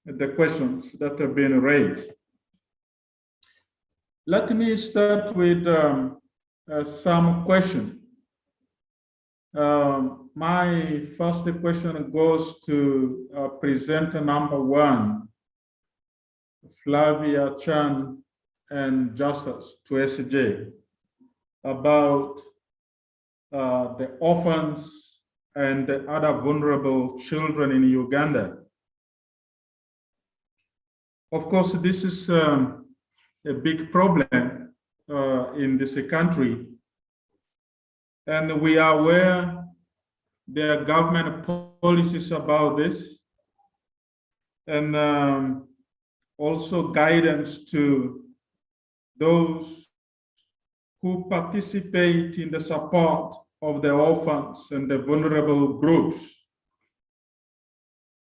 the questions that have been raised. Let me start with some questions. My first question goes to presenter number one, Flavia Chan and Justice to SJ, about the orphans and the other vulnerable children in Uganda. Of course, this is a big problem in this country. And we are aware there are government policies about this, and also guidance to those who participate in the support of the orphans and the vulnerable groups.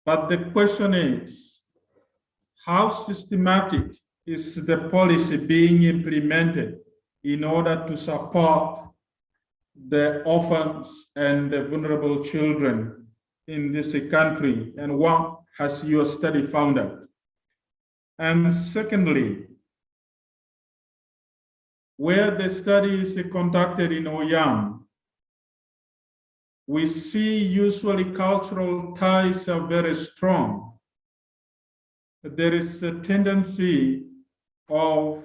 But the question is, how systematic is the policy being implemented in order to support the orphans and the vulnerable children in this country, and what has your study found out? And secondly, where the study is conducted in Oyam, we see usually cultural ties are very strong. There is a tendency of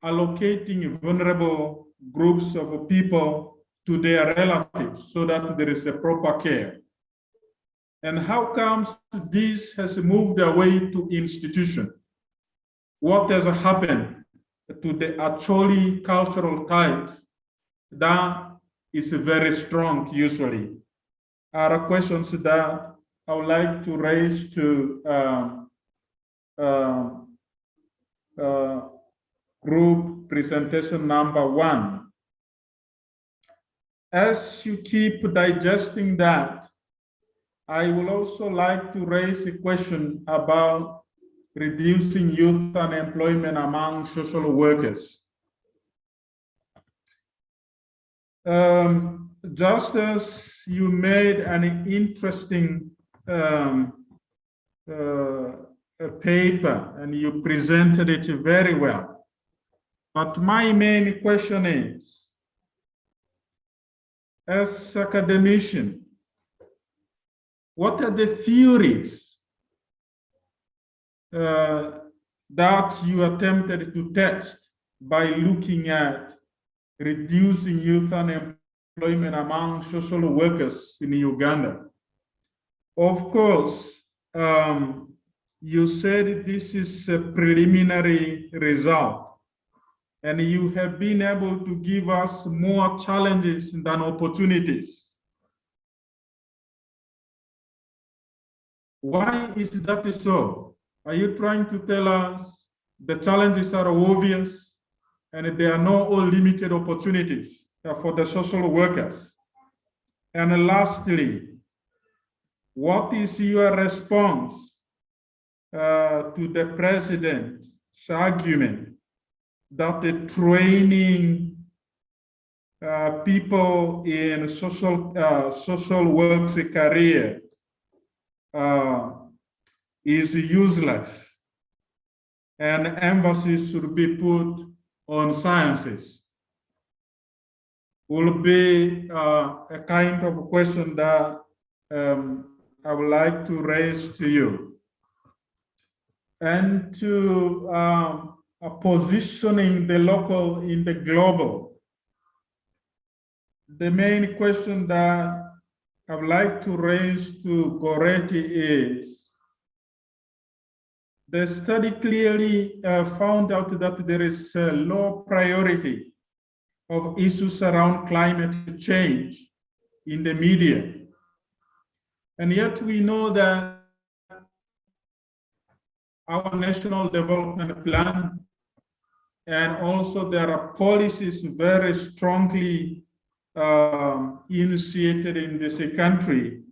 allocating vulnerable groups of people to their relatives so that there is a proper care. And how comes this has moved away to institution? What has happened to the actually cultural ties that is very strong usually? Are questions that I would like to raise to group presentation number 1. As you keep digesting that, I will also like to raise a question about reducing youth unemployment among social workers. Just as you made an interesting paper and you presented it very well, but my main question is, as academician, what are the theories that you attempted to test by looking at reducing youth unemployment among social workers in Uganda? Of course, you said this is a preliminary result, and you have been able to give us more challenges than opportunities. Why is that so? Are you trying to tell us the challenges are obvious and there are no unlimited opportunities for the social workers? And lastly, what is your response to the president's argument that the training people in social work's career is useless and emphasis should be put on sciences? Will be a kind of question that I would like to raise to you. And to positioning the local in the global, the main question that I would like to raise to Goretti is, the study clearly found out that there is a low priority of issues around climate change in the media. And yet we know that our national development plan, and also there are policies very strongly initiated in this country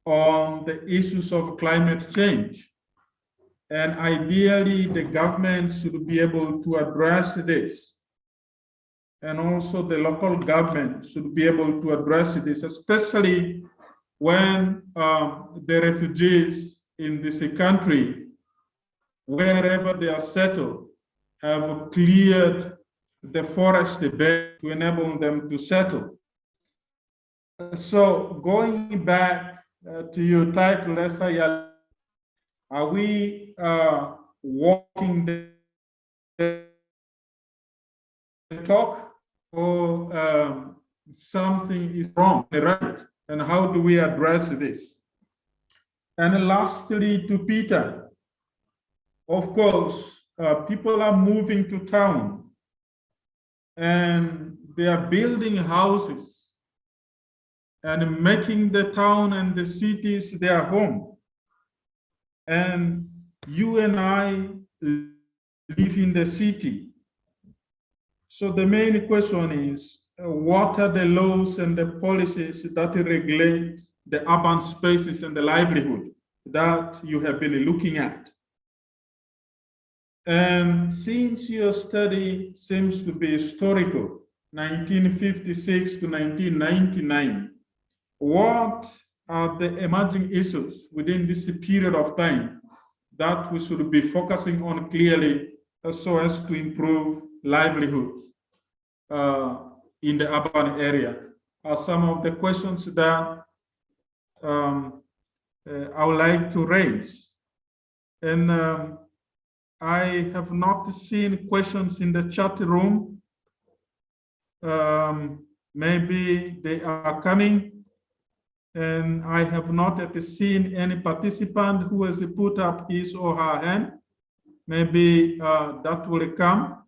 on the issues of climate change. And ideally, the government should be able to address this. And also the local government should be able to address this, especially when the refugees in this country, wherever they are settled, have cleared the forest bed to enable them to settle. So going back to your title, are we walking the talk, or something is wrong, right? And how do we address this? And lastly, to Peter, Of course, people are moving to town and they are building houses and making the town and the cities their home. And you and I live in the city. So the main question is, what are the laws and the policies that regulate the urban spaces and the livelihood that you have been looking at? And since your study seems to be historical, 1956 to 1999, what are the emerging issues within this period of time that we should be focusing on clearly so as to improve livelihoods in the urban area? Are some of the questions that I would like to raise. And I have not seen questions in the chat room. Maybe they are coming. And I have not yet seen any participant who has put up his or her hand. Maybe that will come.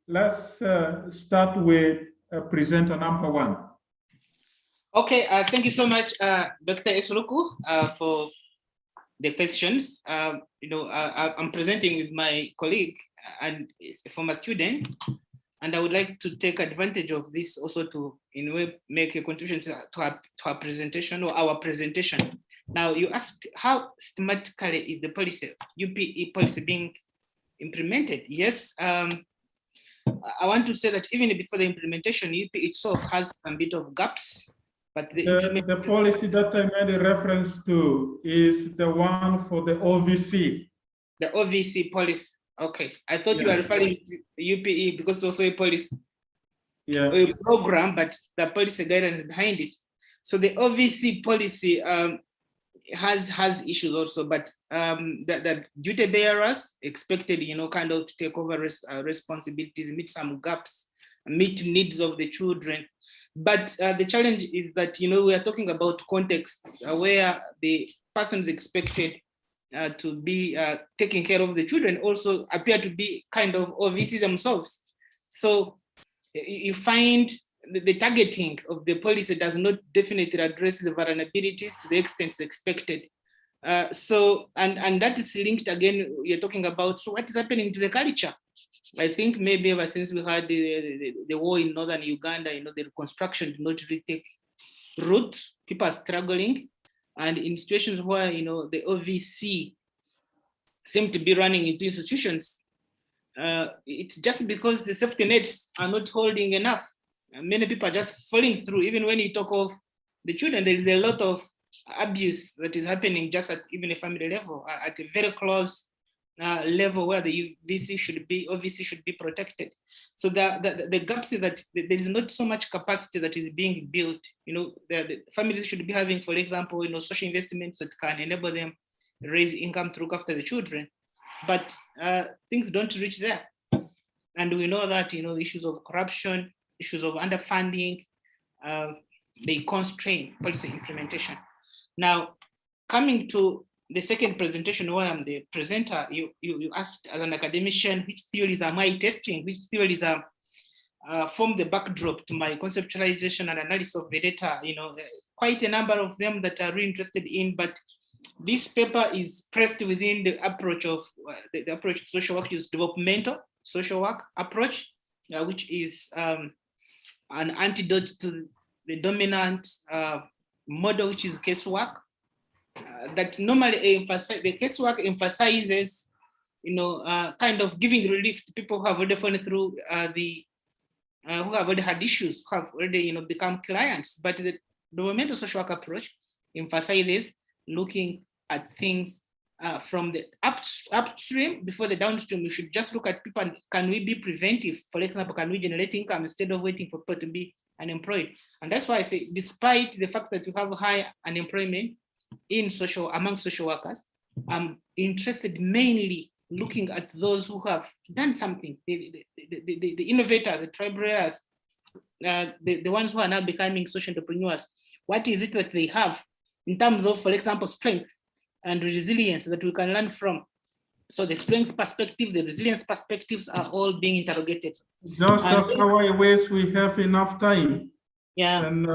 Let's start with presenter number one. Okay, thank you so much, Dr. Esuluku, for the questions. I'm presenting with my colleague and a former student, and I would like to take advantage of this also to, in a way, make a contribution to our presentation or our presentation. Now, you asked how systematically is the policy, UPE policy being implemented? Yes, I want to say that even before the implementation, UPE itself has some bit of gaps. But the policy that I made a reference to is the one for the OVC. The OVC policy. Okay, I thought you were referring to UPE because it's also a policy, a program, but the policy guidance behind it. So the OVC policy has issues also, but the duty bearers expected, kind of to take over responsibilities, meet some gaps, meet needs of the children. But the challenge is that, we are talking about contexts where the persons expected to be taking care of the children also appear to be kind of OVC themselves. So you find the targeting of the policy does not definitely address the vulnerabilities to the extent expected. And that is linked again, you're talking about, so what is happening to the culture? I think maybe ever since we had the war in northern Uganda, the reconstruction did not really take root. People are struggling. And in situations where, the OVC seem to be running into institutions, it's just because the safety nets are not holding enough. Many people are just falling through. Even when you talk of the children, there is a lot of abuse that is happening just at even a family level, at a very close level where the OVC should be protected. So the gaps is that there is not so much capacity that is being built. The families should be having, for example, social investments that can enable them raise income to look after the children, but things don't reach there. And we know that issues of corruption, issues of underfunding, they constrain policy implementation. Now, coming to the second presentation where I'm the presenter, you asked as an academician, which theories am I testing? Which theories form the backdrop to my conceptualization and analysis of the data? Quite a number of them that are really interested in, but this paper is pressed within the approach of the approach to social work, is developmental social work approach, which is an antidote to the dominant model, which is casework. That normally the casework emphasizes, kind of giving relief to people who have already fallen through who have already had issues, who have already, become clients. But the developmental social work approach emphasizes looking at things from the upstream before the downstream. We should just look at people. Can we be preventive? For example, can we generate income instead of waiting for people to be unemployed? And that's why I say, despite the fact that you have high unemployment among social workers, I'm interested mainly looking at those who have done something, the innovators, the trailblazers, the ones who are now becoming social entrepreneurs. What is it that they have in terms of, for example, strength and resilience that we can learn from? So the strength perspective, the resilience perspectives are all being interrogated. Just And as how I wish we have enough time. yeah, And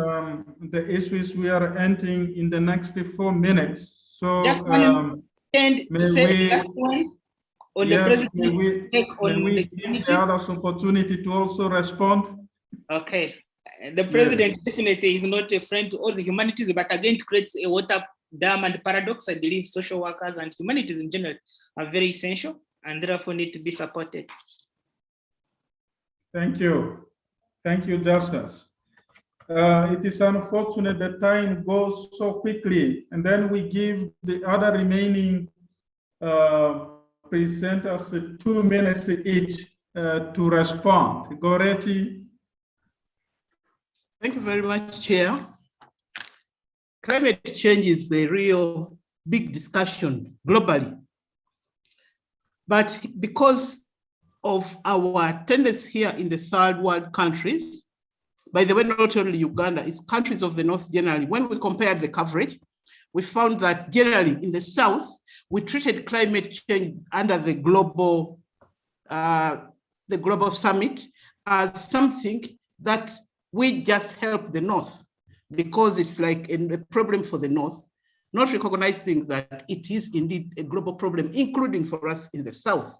the issues we are ending in the next 4 minutes. So just one and to may say we, last one on the yes, may president's take may on we the give the humanities. others opportunity to also respond? Okay. The president definitely is not a friend to all the humanities, but again, it creates a water dam and paradox. I believe social workers and humanities in general are very essential and therefore need to be supported. Thank you. Thank you, Justice. It is unfortunate that time goes so quickly, and then we give the other remaining presenters 2 minutes each to respond. Goretti. Thank you very much, Chair. Climate change is a real big discussion globally. But because of our tendency here in the third world countries, by the way, not only Uganda, it's countries of the North generally. When we compared the coverage, we found that generally in the South, we treated climate change under the global summit as something that we just help the North because it's like a problem for the North, not recognizing that it is indeed a global problem, including for us in the South.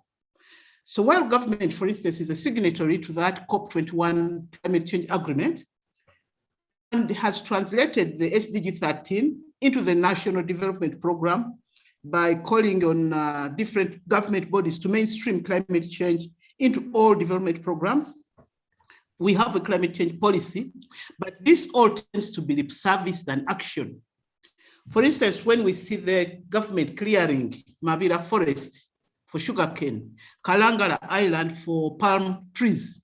So while government, for instance, is a signatory to that COP21 climate change agreement and has translated the SDG 13 into the National Development Program by calling on different government bodies to mainstream climate change into all development programs. We have a climate change policy, but this all tends to be lip service than action. For instance, when we see the government clearing Mabira Forest for sugarcane, Kalangala Island for palm trees.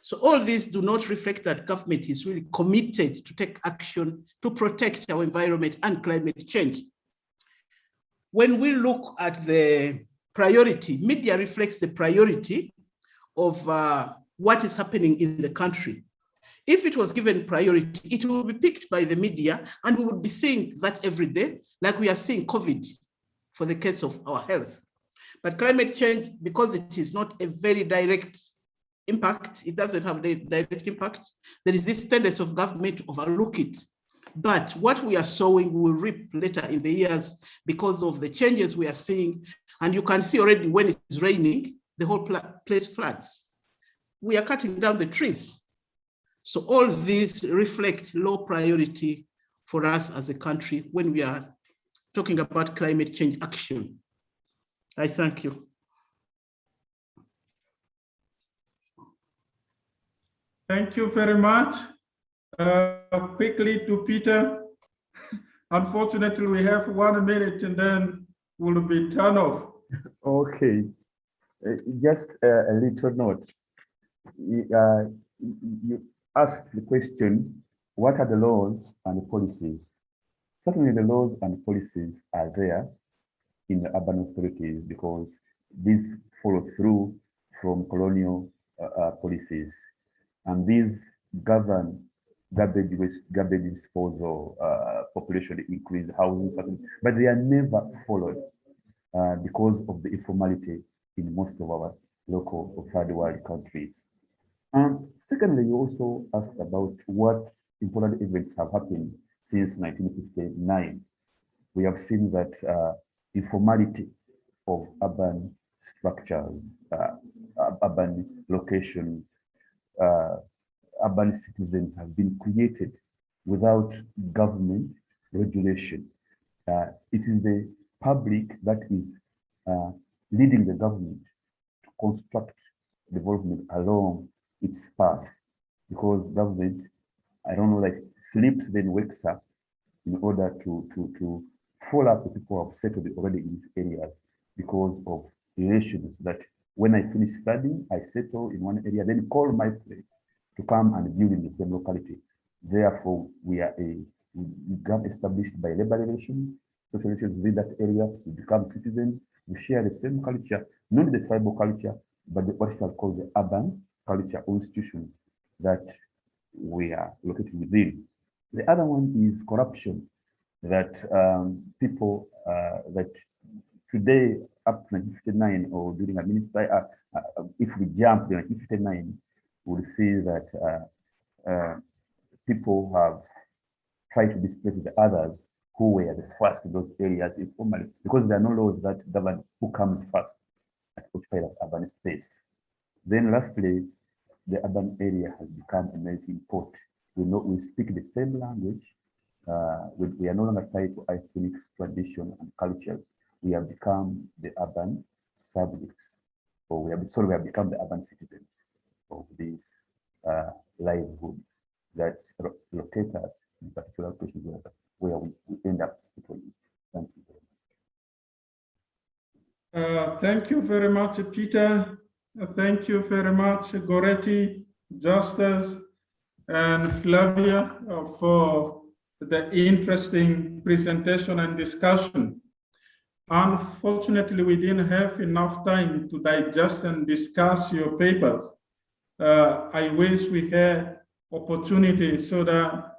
So all these do not reflect that government is really committed to take action to protect our environment and climate change. When we look at the priority, media reflects the priority of what is happening in the country. If it was given priority, it will be picked by the media and we would be seeing that every day, like we are seeing COVID for the case of our health. But climate change, because it is not a very direct impact, it doesn't have a direct impact, there is this tendency of government to overlook it. But what we are sowing, we will reap later in the years because of the changes we are seeing. And you can see already when it is raining, the whole place floods. We are cutting down the trees. So all these reflect low priority for us as a country when we are talking about climate change action. I thank you. Thank you very much. Quickly to Peter. Unfortunately, we have 1 minute and then we'll be turned off. Okay, just a little note. You asked the question, what are the laws and the policies? Certainly the laws and policies are there in the urban authorities because these follow through from colonial policies. And these govern garbage waste, garbage disposal, population increase, housing facilities, but they are never followed because of the informality in most of our local or third world countries. Secondly, you also asked about what important events have happened since 1959. We have seen that informality of urban structures, urban locations, urban citizens have been created without government regulation. It is the public that is leading the government to construct development along its path, because government, I don't know, like sleeps then wakes up in order to follow up the people who have settled already in these areas because of relations that when I finish studying, I settle in one area, then call my friend to come and build in the same locality. Therefore, we got established by labor relations, social relations within that area, we become citizens, we share the same culture, not the tribal culture, but what is called the urban culture or institutions that we are located within. The other one is corruption, that people that today up to 1959 or during administration, if we jump to 1959, we'll see that people have tried to displace the others who were the first in those areas informally, because there are no laws that govern who comes first at occupy that urban space. Then lastly, the urban area has become a melting pot. We speak the same language. We are no longer tied to ethnic tradition and cultures. We have become the urban subjects, or we have become the urban citizens of these livelihoods that locate us in particular places where we end up settling. Thank you very much. Thank you very much, Peter. Thank you very much, Goretti, Justus, and Flavia for the interesting presentation and discussion. Unfortunately, we didn't have enough time to digest and discuss your papers. I wish we had opportunity so that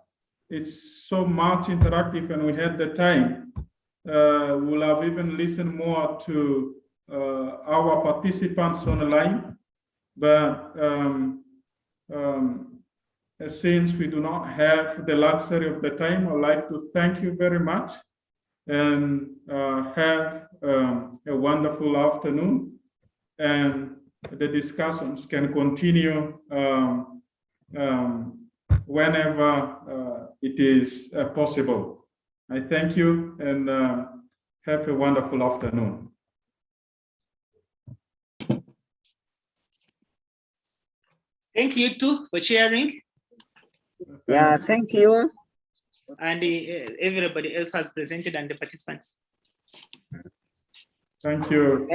it's so much interactive and we had the time. We'll have even listened more to our participants online, but since we do not have the luxury of the time, I'd like to thank you very much and have a wonderful afternoon. And the discussions can continue whenever it is possible. I thank you and have a wonderful afternoon. Thank you too for sharing. Yeah, thank you. And everybody else has presented and the participants. Thank you.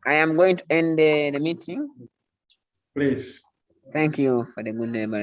I am going to end the meeting. Please. Thank you for the good